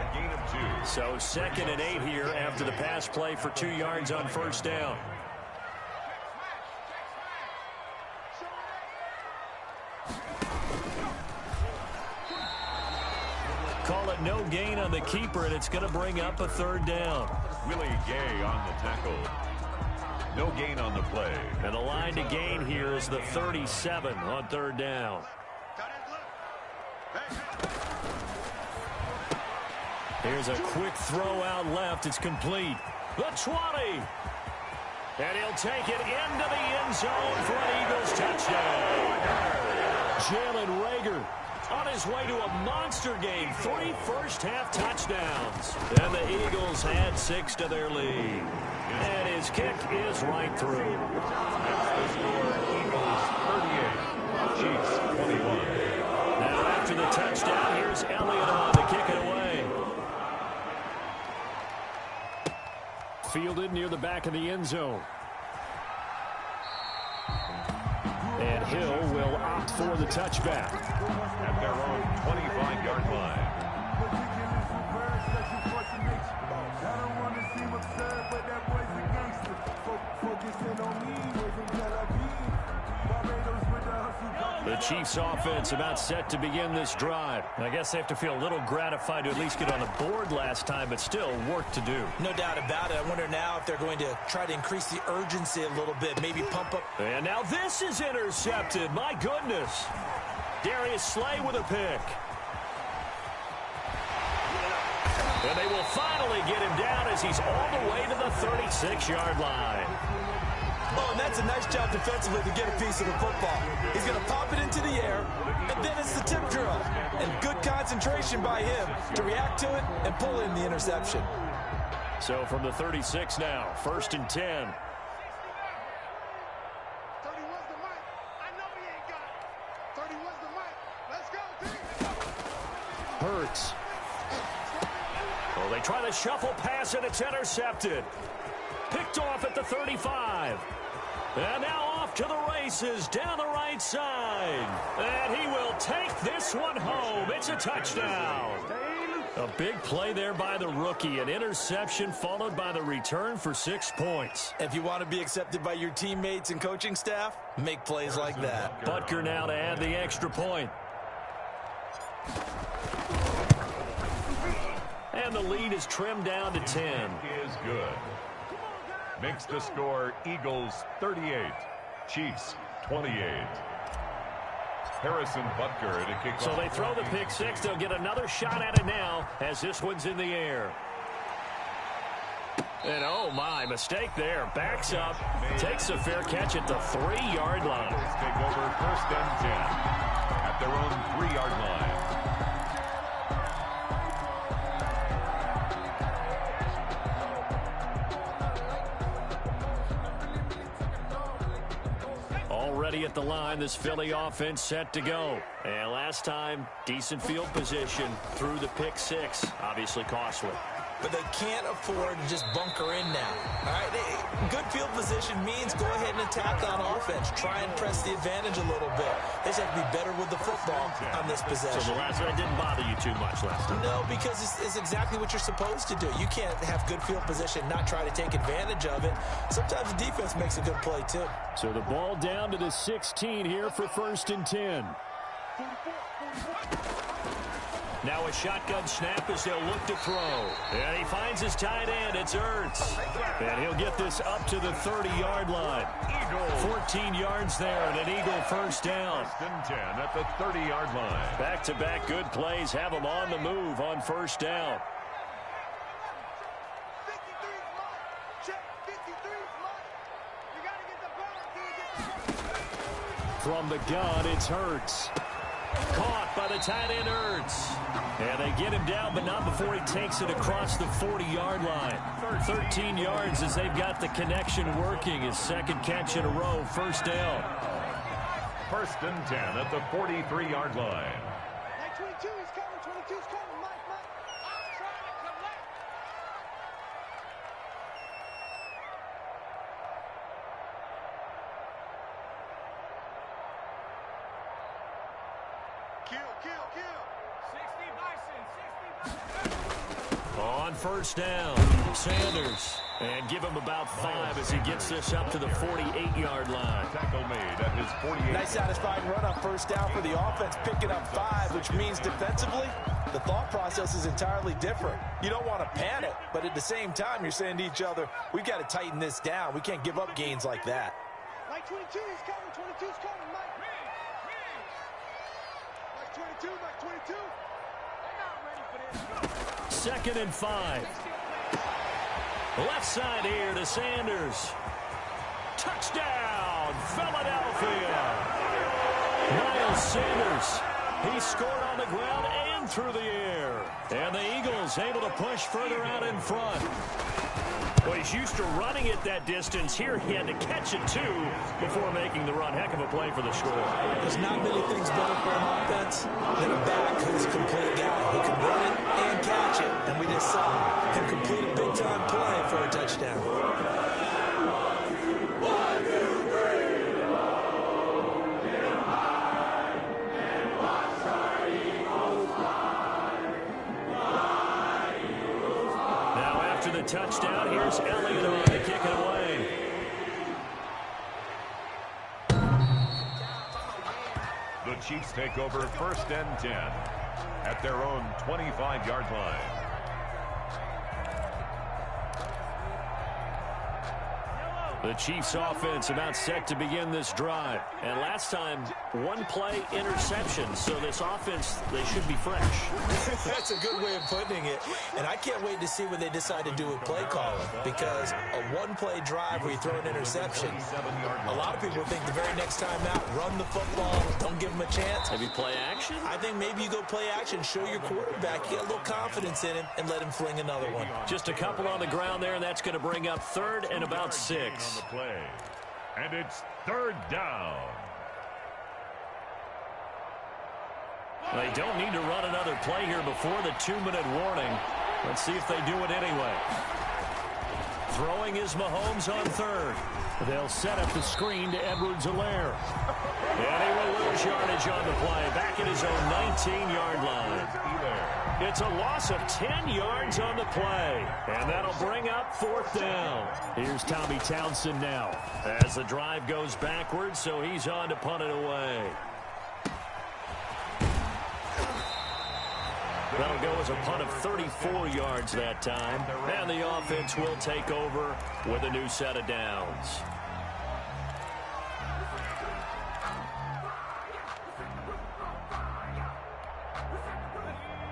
So 2nd and 8 here after the pass play for 2 yards on first down. Call it no gain on the keeper, and it's going to bring up a 3rd down. Willie Gay on the tackle. No gain on the play. And the line to gain here is the 37 on 3rd down. Here's a quick throw out left. It's complete. The 20. And he'll take it into the end zone for an Eagles touchdown. Jalen Reagor on his way to a monster game. 3 first-half touchdowns. And the Eagles add 6 to their lead. And his kick is right through. That's the score. Eagles 38. Chiefs 21. Now after the touchdown, here's Elliott on to kick it away. Fielded near the back of the end zone. And Hill will opt for the touchback. At their own 25-yard line. The Chiefs offense about set to begin this drive. I guess they have to feel a little gratified to at least get on the board last time, but still work to do. No doubt about it. I wonder now if they're going to try to increase the urgency a little bit, maybe pump up. And now this is intercepted. My goodness. Darius Slay with a pick. And they will finally get him down as he's all the way to the 36-yard line. Oh, and that's a nice job defensively to get a piece of the football. He's going to pop it into the air, and then it's the tip drill. And good concentration by him to react to it and pull in the interception. So from the 36 now, 1st and 10. Hurts. Well, they try the shuffle pass, and it's intercepted. Picked off at the 35. And now off to the races down the right side. And he will take this one home. It's a touchdown. A big play there by the rookie. An interception followed by the return for 6 points. If you want to be accepted by your teammates and coaching staff, make plays like that. Butker now to add the extra point. And the lead is trimmed down to 10. Is good. Makes the score Eagles 38, Chiefs 28. Harrison Butker to kick off. So they throw the pick six. They'll get another shot at it now as this one's in the air. And oh my, mistake there. Backs up, takes a fair catch at the 3-yard line. Take over 1st and 10 at their own 3-yard line. Already at the line, this Philly offense set to go. And last time, decent field position through the pick six. Obviously costly. But they can't afford to just bunker in now. All right, good field position means go ahead and attack on offense. Try and press the advantage a little bit. They just have to be better with the football on this possession. So the last one didn't bother you too much last time? No, because it's exactly what you're supposed to do. You can't have good field position, not try to take advantage of it. Sometimes the defense makes a good play, too. So the ball down to the 16 here for 1st and 10. Now a shotgun snap as they'll look to throw. And he finds his tight end. It's Ertz. And he'll get this up to the 30-yard line. 14 yards there and an Eagle first down. 1st and 10 at the 30-yard line. Back-to-back good plays have them on the move on first down. From the gun, it's Hurts. Caught by the tight end Ertz. And they get him down, but not before he takes it across the 40-yard line. 13 yards as they've got the connection working. His second catch in a row, first down. 1st and 10 at the 43-yard line. 22 is coming, 22 is coming, Mike. I'm trying to collect. Kill. 60 Bison. On first down, Sanders. And give him about 5 as he gets this up to the 48-yard line. Tackle made at his 48. Nice satisfying run on first down for the offense, picking up 5, which means defensively, the thought process is entirely different. You don't want to panic, but at the same time, you're saying to each other, we've got to tighten this down. We can't give up gains like that. Mike 22 is coming, 22 is coming, Mike. Mike 22, Mike 22. They're not ready for this. 2nd and 5. Left side here to Sanders. Touchdown, Philadelphia. Miles Sanders. He scored on the ground and through the air. And the Eagles able to push further out in front. Well, he's used to running it that distance. Here he had to catch it, too, before making the run. Heck of a play for the score. There's not many things better for an offense than a back who's a complete guy who can run it and catch it. And we just saw him complete a big-time play for a touchdown. 1, 2, 3. Now after the touchdown, here's Elliott on to kick it away. The Chiefs take over 1st and 10 at their own 25-yard line. The Chiefs offense about set to begin this drive. And last time, 1-play interception. So this offense, they should be fresh. That's a good way of putting it. And I can't wait to see what they decide to do with play calling. Because a 1-play drive where you throw an interception, a lot of people think the very next time out, run the football, don't give them a chance. Maybe play action? I think maybe you go play action, show your quarterback, get a little confidence in him, and let him fling another one. Just a couple on the ground there, and that's going to bring up 3rd and about 6. On the play. And it's 3rd down. They don't need to run another play here before the 2-minute warning. Let's see if they do it anyway. Throwing is Mahomes on 3rd. They'll set up the screen to Edwards-Helaire. And he will lose yardage on the play. Back at his own 19-yard line. It's a loss of 10 yards on the play. And that'll bring up 4th down. Here's Tommy Townsend now as the drive goes backwards, so he's on to punt it away. That'll go as a punt of 34 yards that time. And the offense will take over with a new set of downs.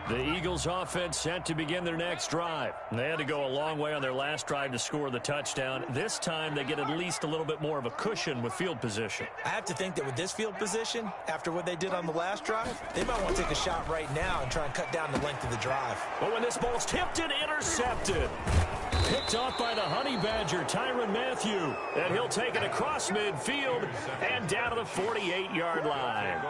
The Eagles offense set to begin their next drive. They had to go a long way on their last drive to score the touchdown. This time they get at least a little bit more of a cushion with field position. I have to think that with this field position, after what they did on the last drive, they might want to take a shot right now and try and cut down the length of the drive. But when this ball's tipped and intercepted. Picked off by the Honey Badger, Tyrann Mathieu. And he'll take it across midfield and down to the 48-yard line.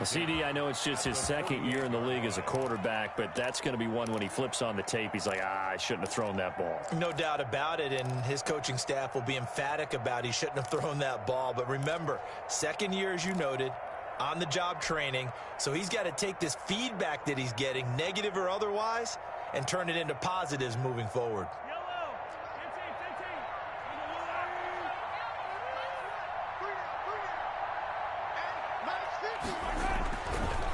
CD, I know it's just his second year in the league as a quarterback, but that's going to be one when he flips on the tape. He's like, I shouldn't have thrown that ball. No doubt about it, and his coaching staff will be emphatic about he shouldn't have thrown that ball. But remember, second year, as you noted, on-the-job training, so he's got to take this feedback that he's getting, negative or otherwise, and turn it into positives moving forward.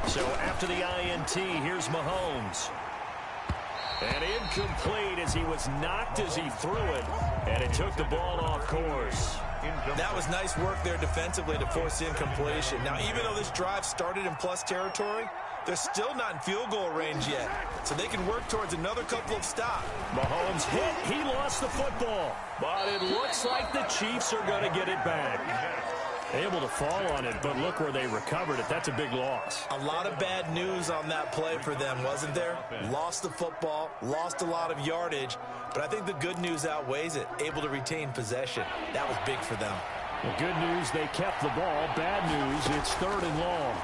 So after the INT, here's Mahomes. And incomplete as he was knocked as he threw it, and it took the ball off course. That was nice work there defensively to force incompletion. Now, even though this drive started in plus territory, they're still not in field goal range yet, so they can work towards another couple of stops. Mahomes hit. He lost the football, but it looks like the Chiefs are going to get it back. Able to fall on it, but look where they recovered it. That's a big loss. A lot of bad news on that play for them, wasn't there? Lost the football, lost a lot of yardage, but I think the good news outweighs it. Able to retain possession. That was big for them. The good news, they kept the ball. Bad news, it's 3rd and long.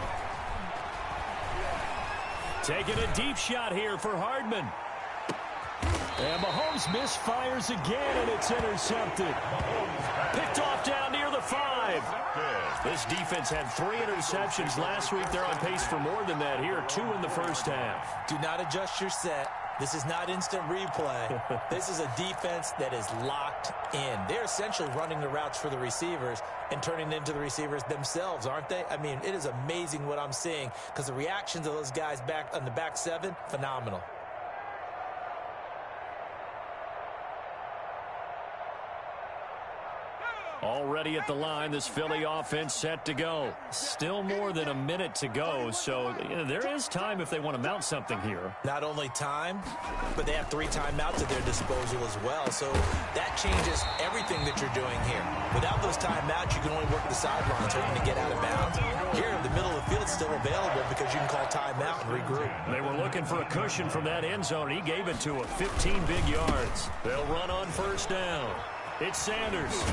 Taking a deep shot here for Hardman. And Mahomes misfires again, and it's intercepted. Picked off down near the 5. This defense had 3 interceptions last week. They're on pace for more than that here. 2 in the first half. Do not adjust your set. This is not instant replay. This is a defense that is locked in. They're essentially running the routes for the receivers and turning it into the receivers themselves, aren't they? I mean, it is amazing what I'm seeing because the reactions of those guys back on the back 7, phenomenal. Already at the line, this Philly offense set to go. Still more than a minute to go, so there is time if they want to mount something here. Not only time, but they have 3 timeouts at their disposal as well, so that changes everything that you're doing here. Without those timeouts, you can only work the sidelines hoping to get out of bounds. Here, the middle of the field is still available because you can call timeout and regroup. They were looking for a cushion from that end zone. He gave it to him, 15 big yards. They'll run on 1st down. It's Sanders.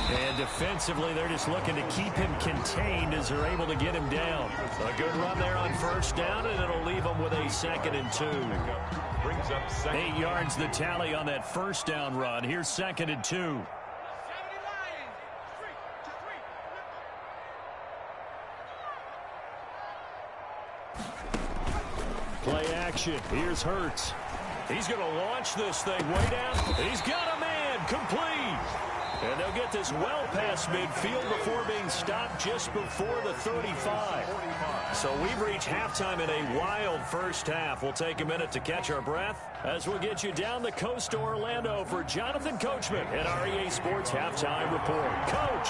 And defensively, they're just looking to keep him contained as they're able to get him down. A good run there on 1st down, and it'll leave them with a 2nd and 2. 8 yards the tally on that 1st down run. Here's 2nd and 2. Play action. Here's Hurts. He's going to launch this thing way down. He's got a man. Complete. And they'll get this well past midfield before being stopped just before the 35. So we've reached halftime in a wild first half. We'll take a minute to catch our breath as we'll get you down the coast to Orlando for Jonathan Coachman at REA Sports Halftime Report. Coach,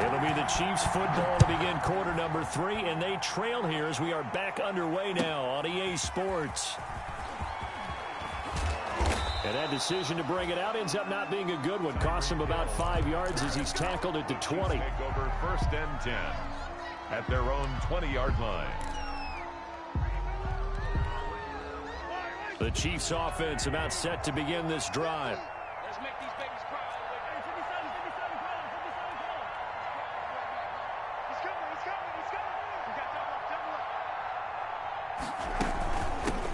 it'll be the Chiefs football to begin quarter number 3, and they trail here as we are back underway now on EA Sports. And that decision to bring it out ends up not being a good one. Costs him about 5 yards as he's tackled at the 20. Take over 1st and 10 at their own 20-yard line. The Chiefs offense about set to begin this drive. Let's make these babies cry.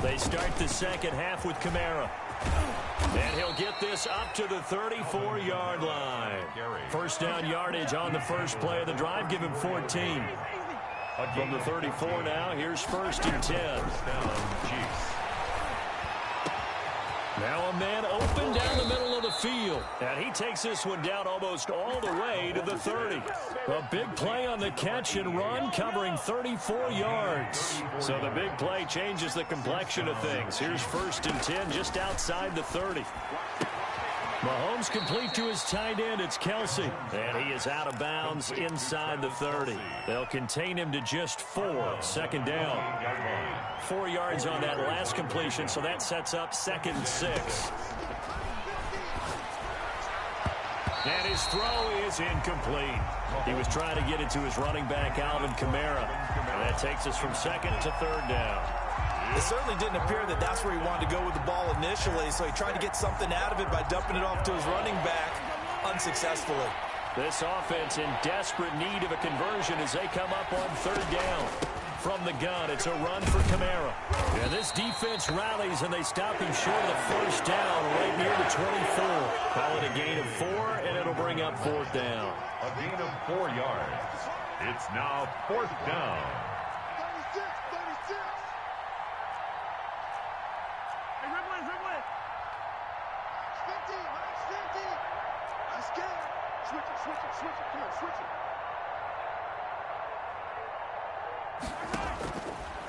They start the second half with Kamara. And he'll get this up to the 34-yard line. 1st down yardage on the first play of the drive. Give him 14. From the 34 now, here's 1st and 10. Now a man open down the middle of the field. And he takes this one down almost all the way to the 30. A big play on the catch and run, covering 34 yards. So the big play changes the complexion of things. Here's 1st and 10 just outside the 30. Mahomes complete to his tight end. It's Kelsey. And he is out of bounds inside the 30. They'll contain him to just 4. Second down. 4 yards on that last completion, so that sets up 2nd and 6. And his throw is incomplete. He was trying to get it to his running back, Alvin Kamara. And that takes us from 2nd to 3rd down. It certainly didn't appear that that's where he wanted to go with the ball initially, so he tried to get something out of it by dumping it off to his running back unsuccessfully. This offense in desperate need of a conversion as they come up on 3rd down. From the gun, it's a run for Kamara. And this defense rallies, and they stop him short of the 1st down right near the 24. Call it a gain of 4, and it'll bring up 4th down. A gain of 4 yards. It's now 4th down. 36, 36. Hey, Rimlin. 50, 50. Let's get it. Switch it. Come on, switch it.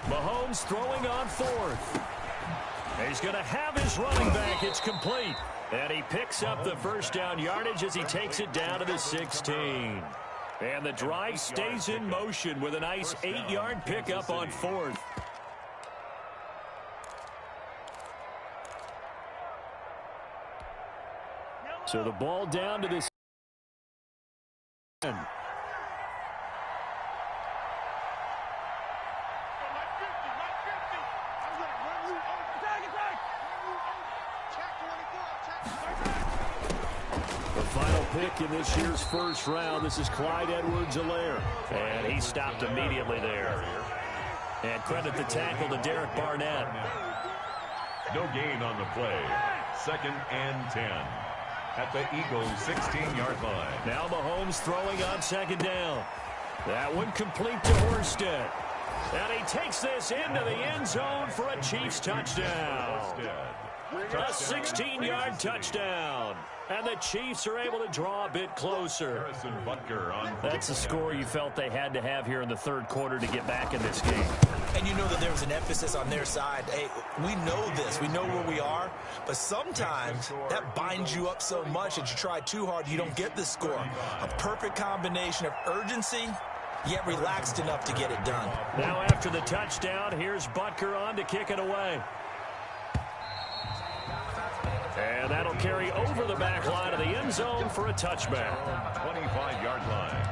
Mahomes throwing on 4th. He's going to have his running back. It's complete. And he picks up the 1st down yardage as he takes it down to the 16. And the drive stays in motion with a nice 8-yard pickup on 4th. So the ball down to this. The final pick in this year's 1st round, this is Clyde Edwards-Helaire. And he stopped immediately there. And credit the tackle to Derek Barnett. No gain on the play. 2nd and 10. At the Eagles' 16-yard line. Now Mahomes throwing on 2nd down. That one complete to Horsted. And he takes this into the end zone for a Chiefs touchdown. A 16-yard touchdown. And the Chiefs are able to draw a bit closer. That's the score you felt they had to have here in the 3rd quarter to get back in this game. And you know that there was an emphasis on their side. Hey, we know this. We know where we are. But sometimes that binds you up so much that you try too hard, you don't get the score. A perfect combination of urgency, yet relaxed enough to get it done. Now after the touchdown, here's Butker on to kick it away. And that'll carry over the back line of the end zone for a touchback. 25-yard line.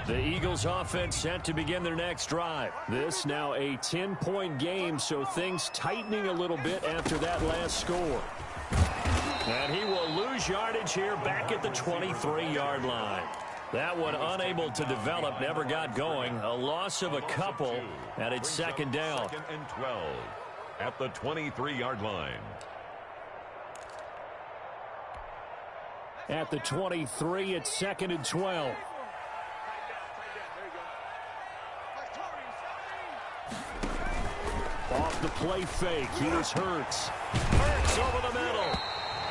The Eagles offense set to begin their next drive. This now a 10-point game, so things tightening a little bit after that last score. And he will lose yardage here back at the 23-yard line. That one unable to develop, never got going. A loss of a couple, and it's 2nd down. 2nd and 12 at the 23-yard line. At the 23, it's 2nd and 12. Off the play fake, here's Hurts. Hurts over the middle.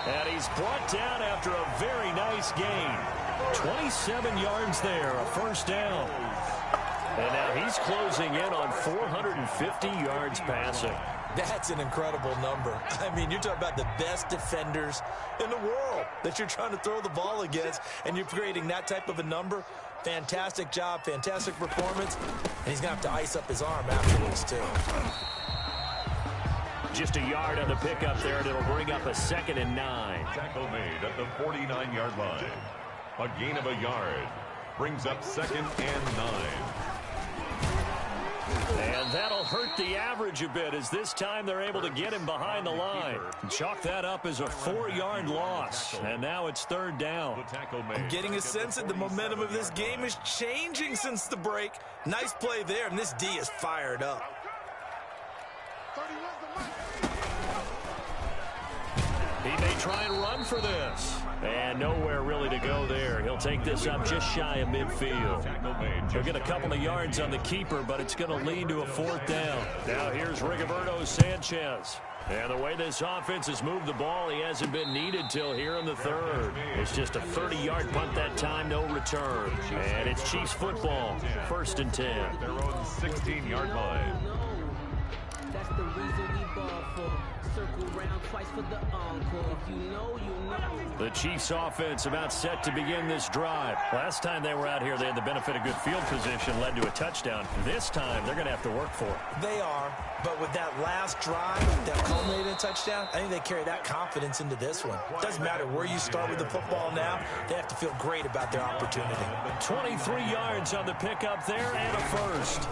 And he's brought down after a very nice gain. 27 yards there, a 1st down. And now he's closing in on 450 yards passing. That's an incredible number. I mean, you're talking about the best defenders in the world that you're trying to throw the ball against, and you're creating that type of a number. Fantastic job, fantastic performance. And he's going to have to ice up his arm afterwards, too. Just a yard on the pickup there, and it'll bring up a 2nd and 9. Tackle made at the 49-yard line. A gain of a yard brings up 2nd and 9. And that'll hurt the average a bit as this time they're able to get him behind the line. Chalk that up as a 4-yard loss. And now it's 3rd down. I'm getting a sense that the momentum of this game is changing since the break. Nice play there, and this D is fired up. He may try and run for this. And nowhere really to go there. He'll take this up just shy of midfield. He'll get a couple of yards on the keeper, but it's going to lead to a 4th down. Now here's Rigoberto Sanchez. And the way this offense has moved the ball, he hasn't been needed till here in the third. It's just a 30-yard punt that time, no return. And it's Chiefs football, 1st and 10. Their own 16-yard line. That's the reason we ball for. Circle round twice for the encore. If you know, you know. The Chiefs offense about set to begin this drive. Last time they were out here, they had the benefit of good field position, led to a touchdown. This time, they're going to have to work for it. They are, but with that last drive that culminated in a touchdown, I think they carry that confidence into this one. Doesn't matter where you start with the football now, they have to feel great about their opportunity. 23 yards on the pickup there and a first.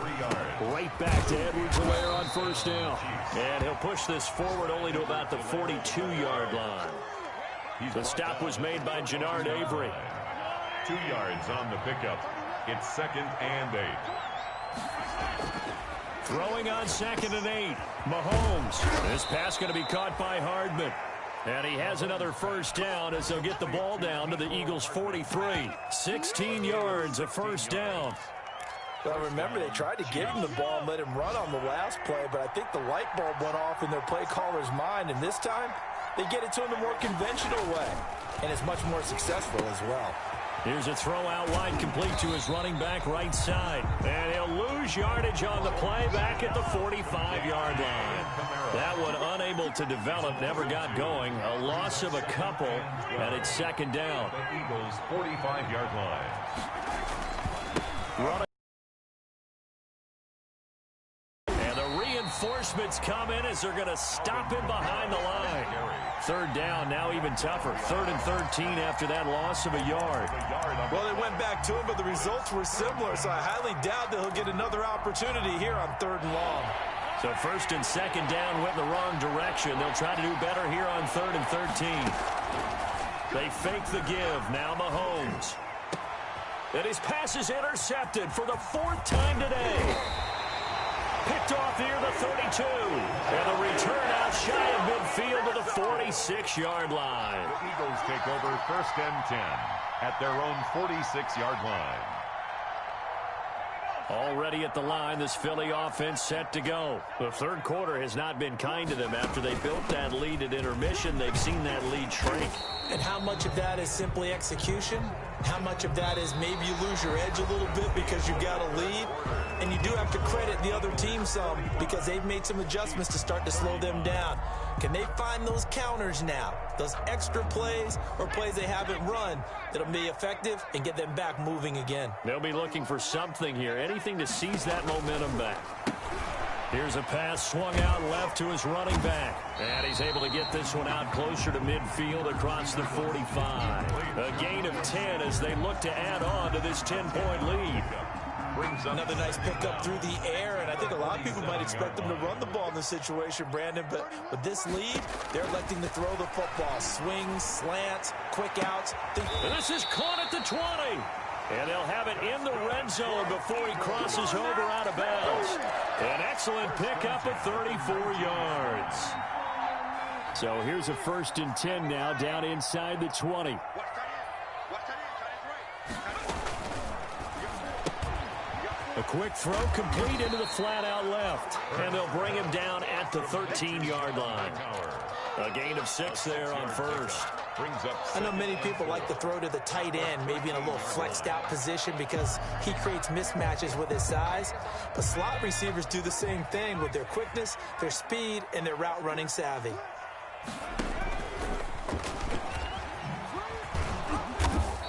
Right back to Edwards-Helaire on 1st down. And he'll push this forward only to about the 42-yard line. The stop was made by Jannard Avery. 2 yards on the pickup. It's 2nd and 8. Throwing on 2nd and 8. Mahomes. This pass going to be caught by Hardman. And he has another first down as they'll get the ball down to the Eagles' 43. 16 yards, a first down. Well, remember, they tried to give him the ball and let him run on the last play, but I think the light bulb went off in their play caller's mind, and this time they get it to him the more conventional way, and it's much more successful as well. Here's a throw out wide, complete to his running back right side. And he'll lose yardage on the play back at the 45-yard line. That one unable to develop, never got going. A loss of a couple, and it's 2nd down. The Eagles' 45-yard line. And the reinforcements come in as they're going to stop him behind the line. 3rd down, now even tougher. 3rd and 13 after that loss of a yard. Well, they went back to him, but the results were similar, so I highly doubt that he'll get another opportunity here on 3rd and long. So 1st and 2nd down went in the wrong direction. They'll try to do better here on 3rd and 13. They fake the give. Now Mahomes. And his pass is intercepted for the 4th time today. Picked off near the 32. And the return out shy of midfield to the 46-yard line. The Eagles take over 1st and 10 at their own 46-yard line. Already at the line, this Philly offense set to go. The 3rd quarter has not been kind to them. After they built that lead at intermission, they've seen that lead shrink. And how much of that is simply execution? How much of that is maybe you lose your edge a little bit because you've got a lead? And you do have to credit the other team some because they've made some adjustments to start to slow them down. Can they find those counters now, those extra plays or plays they haven't run that'll be effective and get them back moving again? They'll be looking for something here, anything to seize that momentum back. Here's a pass swung out left to his running back. And he's able to get this one out closer to midfield across the 45. A gain of 10 as they look to add on to this 10-point lead. Another nice pickup through the air, and I think a lot of people might expect them to run the ball in this situation, Brandon, but with this lead, they're electing to throw the football. Swings, slants, quick outs. And this is caught at the 20. And they'll have it in the red zone before he crosses over out of bounds. An excellent pickup of 34 yards. So here's a 1st and 10 now down inside the 20. A quick throw complete into the flat out left. And they'll bring him down at the 13-yard line. A gain of 6 there on 1st. I know many people like to throw to the tight end, maybe in a little flexed out position because he creates mismatches with his size. But slot receivers do the same thing with their quickness, their speed, and their route running savvy.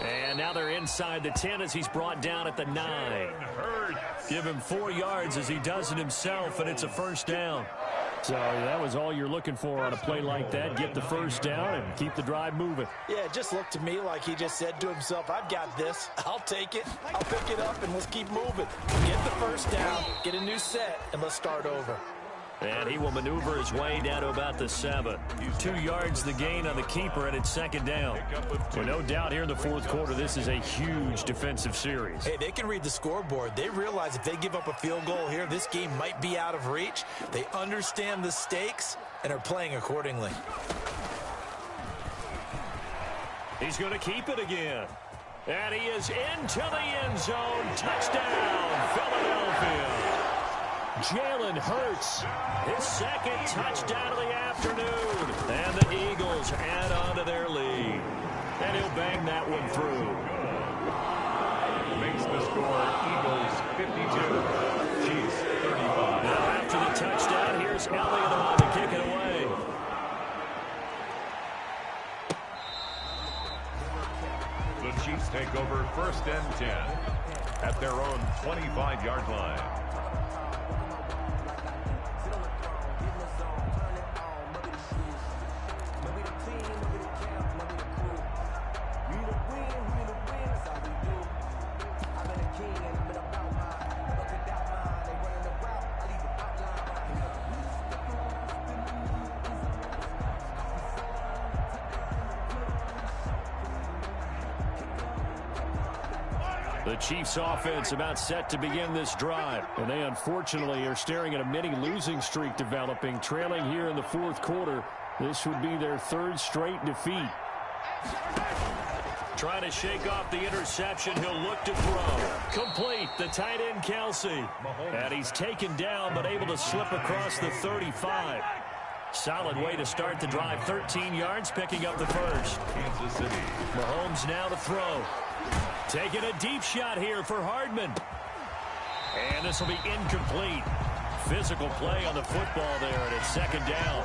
And now they're inside the 10 as he's brought down at the 9. Give him 4 yards as he does it himself, and it's a 1st down. So that was all you're looking for on a play like that. Get the 1st down and keep the drive moving. Yeah, it just looked to me like he just said to himself, I've got this. I'll take it. I'll pick it up, and let's keep moving. Get the 1st down, get a new set, and let's start over. And he will maneuver his way down to about the 7. 2 yards the gain on the keeper, and it's 2nd down. Well, no doubt here in the 4th quarter, this is a huge defensive series. Hey, they can read the scoreboard. They realize if they give up a field goal here, this game might be out of reach. They understand the stakes and are playing accordingly. He's going to keep it again. And he is into the end zone. Touchdown, Philadelphia. Jalen Hurts, his second touchdown of the afternoon. And the Eagles add on to their lead. And he'll bang that one through. Makes the score Eagles 52, Chiefs 35. Now after the touchdown, here's Elliott on to kick it away. The Chiefs take over 1st and 10 at their own 25-yard line. The Chiefs offense about set to begin this drive. And they unfortunately are staring at a mini losing streak developing, trailing here in the 4th quarter. This would be their 3rd straight defeat. Trying to shake off the interception. He'll look to throw. Complete. The tight end, Kelsey. And he's taken down but able to slip across the 35. Solid way to start the drive. 13 yards, picking up the first. Kansas City. Mahomes now to throw. Taking a deep shot here for Hardman. And this will be incomplete. Physical play on the football there, and it's 2nd down.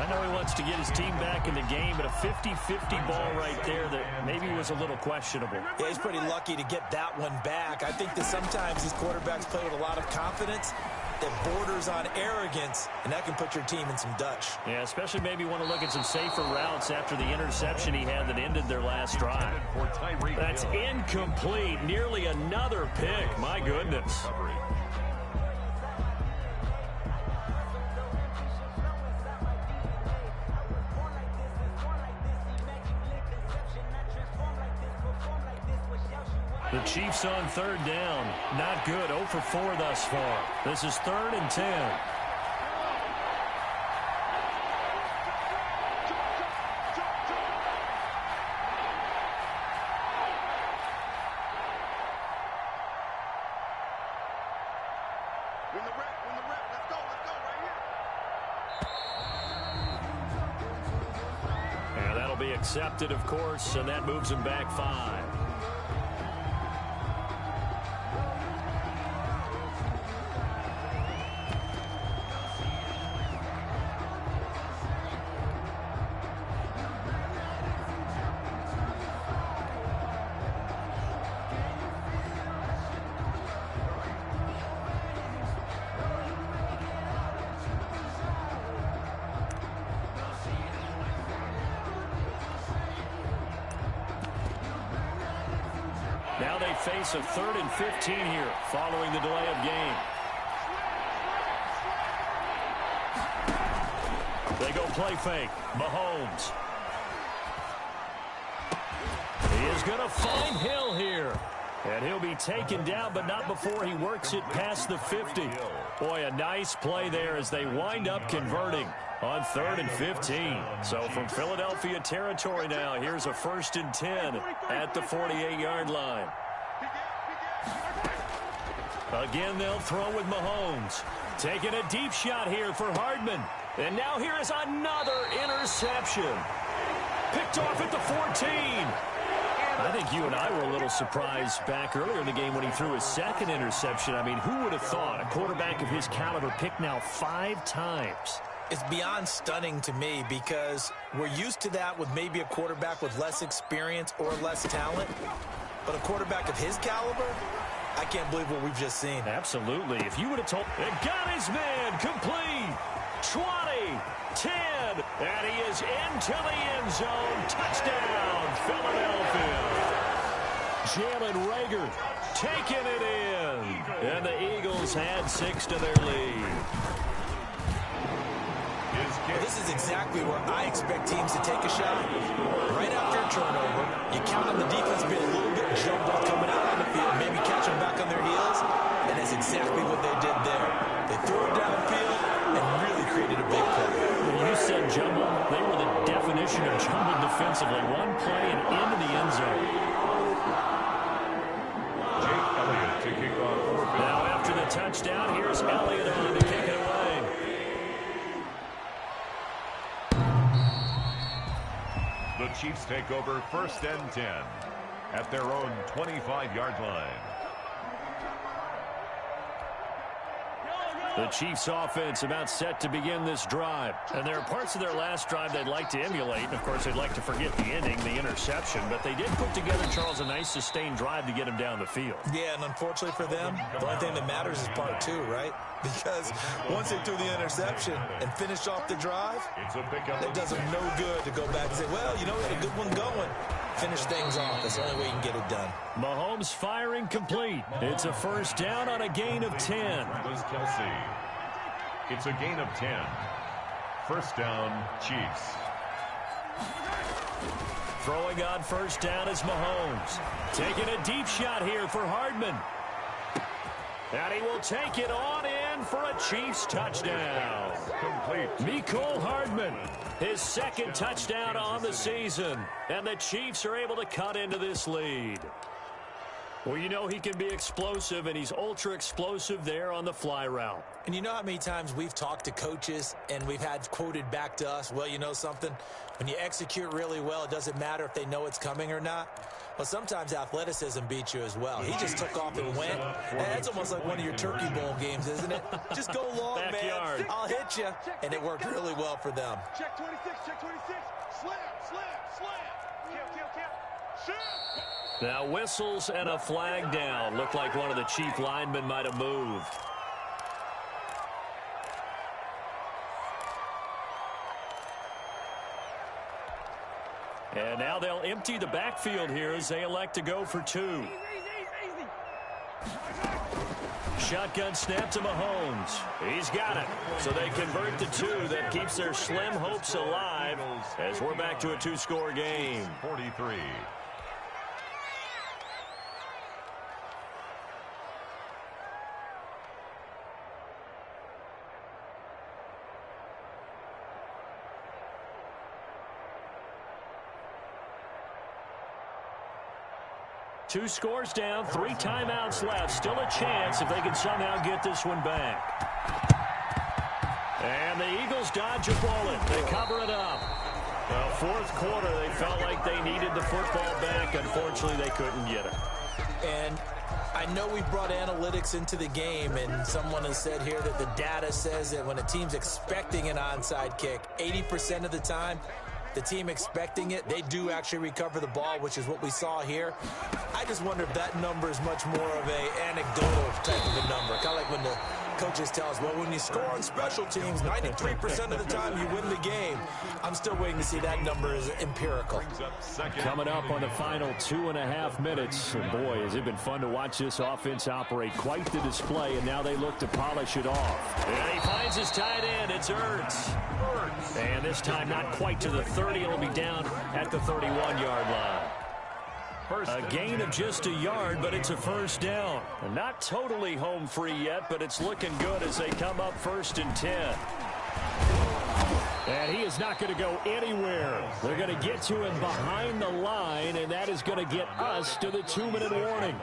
I know he wants to get his team back in the game, but a 50-50 ball right there that maybe was a little questionable. Yeah, he's pretty lucky to get that one back. I think that sometimes these quarterbacks play with a lot of confidence that borders on arrogance, and that can put your team in some Dutch. Yeah, especially maybe want to look at some safer routes after the interception he had that ended their last drive. That's incomplete. Nearly another pick. My goodness. The Chiefs on 3rd down. Not good. 0 for 4 thus far. This is 3rd and 10. Win the rep, let's go right here. And that'll be accepted, of course, and that moves him back 5. Now they face a 3rd and 15 here following the delay of game. They go play fake. Mahomes. He is going to find Hill here. And he'll be taken down, but not before he works it past the 50. Boy, a nice play there as they wind up converting on 3rd and 15. So from Philadelphia territory now, here's a 1st and 10 at the 48-yard line. Again, they'll throw with Mahomes. Taking a deep shot here for Hardman. And now here is another interception. Picked off at the 14. I think you and I were a little surprised back earlier in the game when he threw his 2nd interception. I mean, who would have thought a quarterback of his caliber picked now 5 times? It's beyond stunning to me because we're used to that with maybe a quarterback with less experience or less talent. But a quarterback of his caliber, I can't believe what we've just seen. Absolutely. If you would have told... It got his man complete. 20, 10, and he is into the end zone. Touchdown, Philadelphia. Jalen Reagor taking it in. And the Eagles add 6 to their lead. Well, this is exactly where I expect teams to take a shot. Right after a turnover, you count on the defense being a little bit jumbled coming out on the field, maybe catch them back on their heels, and that's exactly what they did there. They threw it downfield and really created a big play. When you said jumbled, they were the definition of jumbled defensively. One play and into the end zone. Jake Elliott to kick off. Now after the touchdown. Here's Elliott on to kick it away. The Chiefs take over 1st and 10 at their own 25-yard line. The Chiefs offense about set to begin this drive. And there are parts of their last drive they'd like to emulate. And, of course, they'd like to forget the ending, the interception. But they did put together, Charles, a nice sustained drive to get him down the field. Yeah, and unfortunately for them, the only thing that matters is part 2, right? Because once they threw the interception and finished off the drive, it does them no good to go back and say, well, you know, we had a good one going. Finish things off. That's the only way you can get it done. Mahomes firing complete. It's a 1st down on a gain of 10. Kelsey. It's a gain of 10. 1st down, Chiefs. Throwing on 1st down is Mahomes. Taking a deep shot here for Hardman. And he will take it on in for a Chiefs touchdown. Complete. Mecole Hardman, his 2nd touchdown on the season. And the Chiefs are able to cut into this lead. Well, you know he can be explosive, and he's ultra-explosive there on the fly route. And you know how many times we've talked to coaches and we've had quoted back to us, well, you know something? When you execute really well, it doesn't matter if they know it's coming or not. Well, sometimes athleticism beats you as well. He just took off and went. That's almost like one of your Turkey Bowl games, isn't it? Just go long, Backyard. man. I'll hit you. And it worked really well for them. Check 26, check 26. Slam, slam, slam. Kill. Shoot. Now whistles and a flag down. Looked like one of the Chief linemen might have moved. And now they'll empty the backfield here as they elect to go for 2. Shotgun snap to Mahomes. He's got it. So they convert to 2. That keeps their slim hopes alive as we're back to a 2-score game. 43. Two scores down, 3 timeouts left. Still a chance if they can somehow get this one back. And the Eagles dodge a bullet. They cover it up. Well, 4th quarter, they felt like they needed the football back. Unfortunately, they couldn't get it. And I know we brought analytics into the game, and someone has said here that the data says that when a team's expecting an onside kick, 80% of the time, the team expecting it, they do actually recover the ball, which is what we saw here. I just wonder if that number is much more of a anecdotal type of a number. Kind of like when the coaches tell us, well, when you score on special teams, 93% of the time you win the game. I'm still waiting to see that number is empirical. Coming up on the final 2.5 minutes. And boy, has it been fun to watch this offense operate. Quite the display, and now they look to polish it off. And he finds his tight end. It's Ertz. And this time not quite to the 30. It'll be down at the 31-yard line. A gain of just a yard, but it's a 1st down. And not totally home free yet, but it's looking good as they come up 1st and 10. And he is not going to go anywhere. They're going to get to him behind the line, and that is going to get us to the 2-minute warning.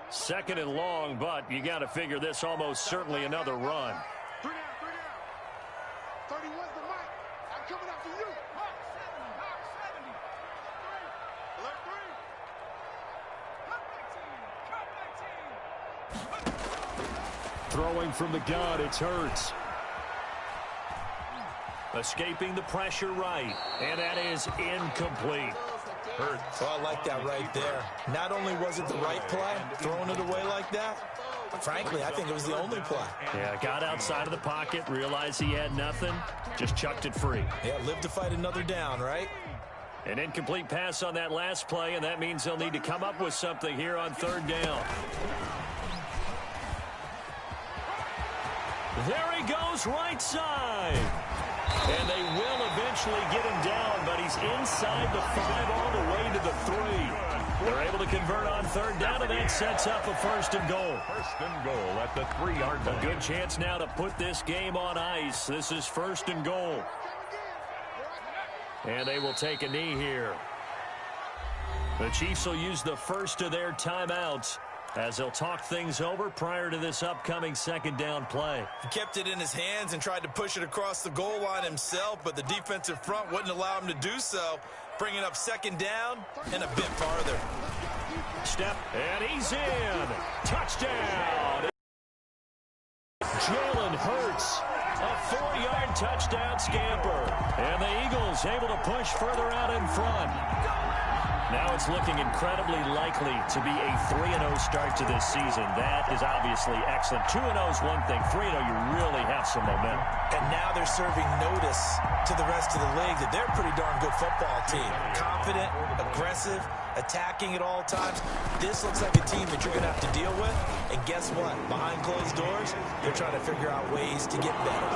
Second and long, but you got to figure this almost certainly another run. 3 down. 31's the mic. I'm coming after you. Mark 70. Alert 3. Throwing from the gun, it's Hurts. Escaping the pressure right, and that is incomplete. Hurts. Oh, I like that right there. Not only was it the right play, throwing it away like that, frankly, I think it was the only play. Yeah, got outside of the pocket, realized he had nothing, just chucked it free. Yeah, live to fight another down, right? An incomplete pass on that last play, and that means they'll need to come up with something here on 3rd down. There he goes, right side. And they will eventually get him down, but he's inside the 5 all the way to the 3. They're able to convert on third down, and that sets up a first and goal. First and goal at the 3-yard line. A good chance now to put this game on ice. This is first and goal. And they will take a knee here. The Chiefs will use the first of their timeouts as they'll talk things over prior to this upcoming second down play. He kept it in his hands and tried to push it across the goal line himself, but the defensive front wouldn't allow him to do so, bringing up second down and a bit farther. Step, and he's in. Touchdown. Jalen Hurts, a 4-yard touchdown scamper. And the Eagles able to push further out in front. Now it's looking incredibly likely to be a 3-0 start to this season. That is obviously excellent. 2-0 is one thing. 3-0, you really have some momentum. And now they're serving notice to the rest of the league that they're a pretty darn good football team. Confident, aggressive, attacking at all times. This looks like a team that you're going to have to deal with. And guess what? Behind closed doors, they're trying to figure out ways to get better.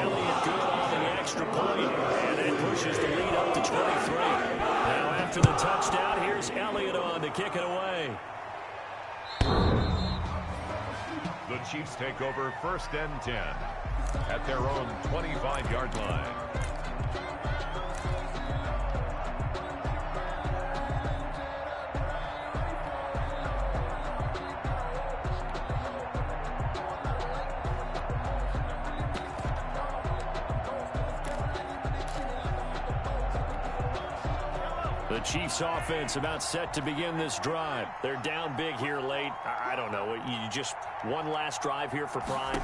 Elliott good on the extra point, and it pushes the lead up to 23. Now after the touchdown, here's Elliott on to kick it away. The Chiefs take over first and 10 at their own 25-yard line. The Chiefs offense about set to begin this drive. They're down big here late. I don't know. You just one last drive here for pride?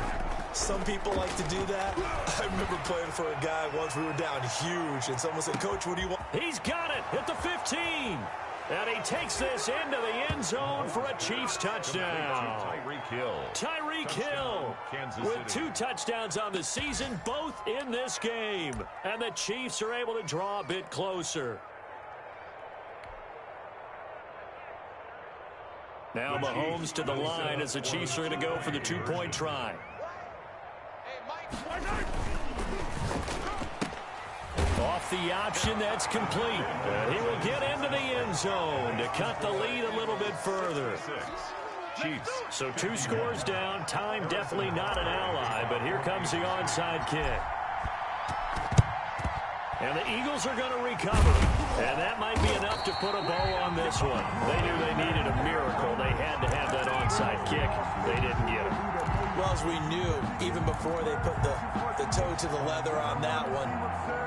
Some people like to do that. I remember playing for a guy once. We were down huge, and someone said, "Coach, what do you want?" He's got it at the 15. And he takes this into the end zone for a Chiefs touchdown. Tyreek Hill with 2 touchdowns on the season, both in this game. And the Chiefs are able to draw a bit closer. Now Mahomes to the line as the Chiefs are going to go for the 2-point try. Off the option, that's complete. And he will get into the end zone to cut the lead a little bit further. Chiefs. So 2 scores down. Time definitely not an ally, but here comes the onside kick. And the Eagles are going to recover. And that might be enough to put a bow on this one. They knew they needed a miracle. They had to have that onside kick. They didn't get it. Well, as we knew, even before they put the toe to the leather on that one,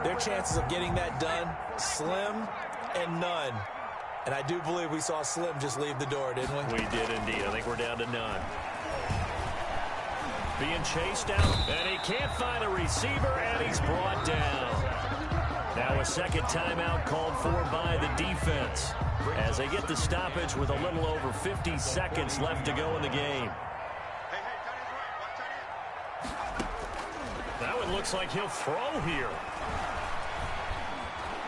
their chances of getting that done, slim and none. And I do believe we saw Slim just leave the door, didn't we? We did indeed. I think we're down to none. Being chased out, and he can't find a receiver, and he's brought down. Now a second timeout called for by the defense as they get the stoppage with a little over 50 seconds left to go in the game. That one looks like he'll throw here.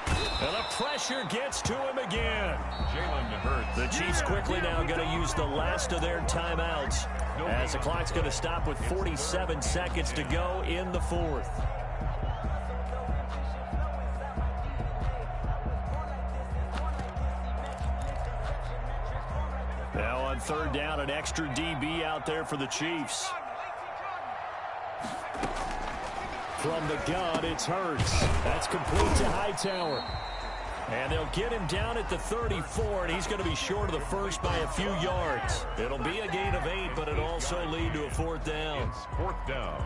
And the pressure gets to him again. Jalen Hurts. The Chiefs quickly now going to use the last of their timeouts as the clock's going to stop with 47 seconds to go in the 4th. Now on third down, an extra DB out there for the Chiefs. From the gun, it's Hurts. That's complete to Hightower. And they'll get him down at the 34, and he's going to be short of the first by a few yards. It'll be a gain of 8, but it'll also lead to a 4th down. It's 4th down.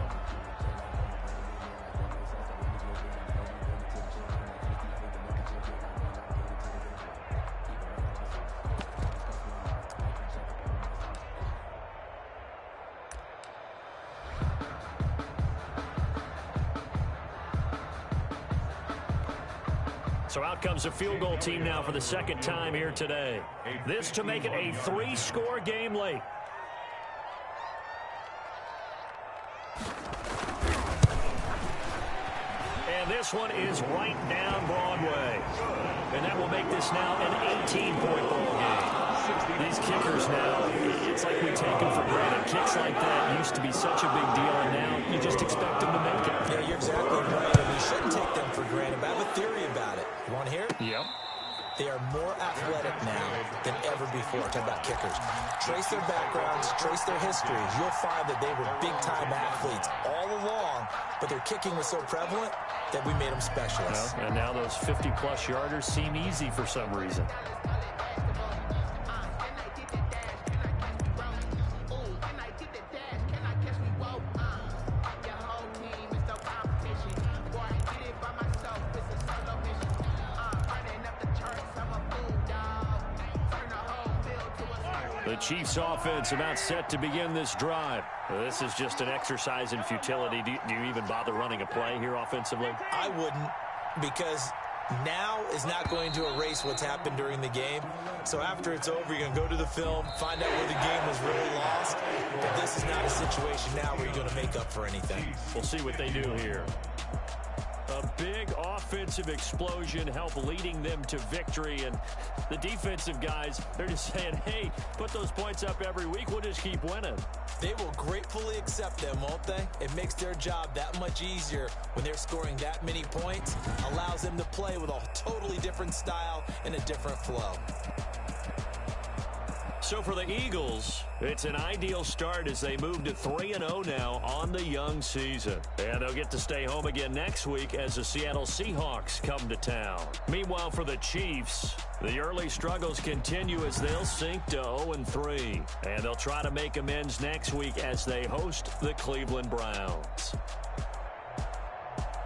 So out comes a field goal team now for the second time here today. This to make it a 3-score game late. And this one is right down Broadway. And that will make this now an 18-point ball game. These kickers now, it's like we take them for granted. Kicks like that used to be such a big deal, and now you just expect them to make it. Yeah, you're exactly right. And we shouldn't take them for granted, but I have a theory about it. You want to hear it? Yep. they are more athletic now than ever before. Talk about kickers. Trace their backgrounds, trace their histories. You'll find that they were big-time athletes all along, but their kicking was so prevalent that we made them specialists. Well, and now those 50-plus yarders seem easy for some reason. The Chiefs offense about set to begin this drive. This is just an exercise in futility. Do you even bother running a play here offensively? I wouldn't, because now is not going to erase what's happened during the game. So after it's over, you're going to go to the film, find out where the game was really lost. But this is not a situation now where you're going to make up for anything. We'll see what they do here. A big offensive explosion helped leading them to victory. And the defensive guys, they're just saying, hey, put those points up every week. We'll just keep winning. They will gratefully accept them, won't they? It makes their job that much easier when they're scoring that many points. Allows them to play with a totally different style and a different flow. So for the Eagles, it's an ideal start as they move to 3-0 now on the young season. And they'll get to stay home again next week as the Seattle Seahawks come to town. Meanwhile, for the Chiefs, the early struggles continue as they'll sink to 0-3. And they'll try to make amends next week as they host the Cleveland Browns.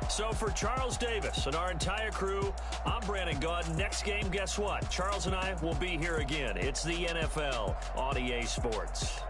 So for Charles Davis and our entire crew, I'm Brandon Gaud. Next game, guess what? Charles and I will be here again. It's the NFL on EA Sports.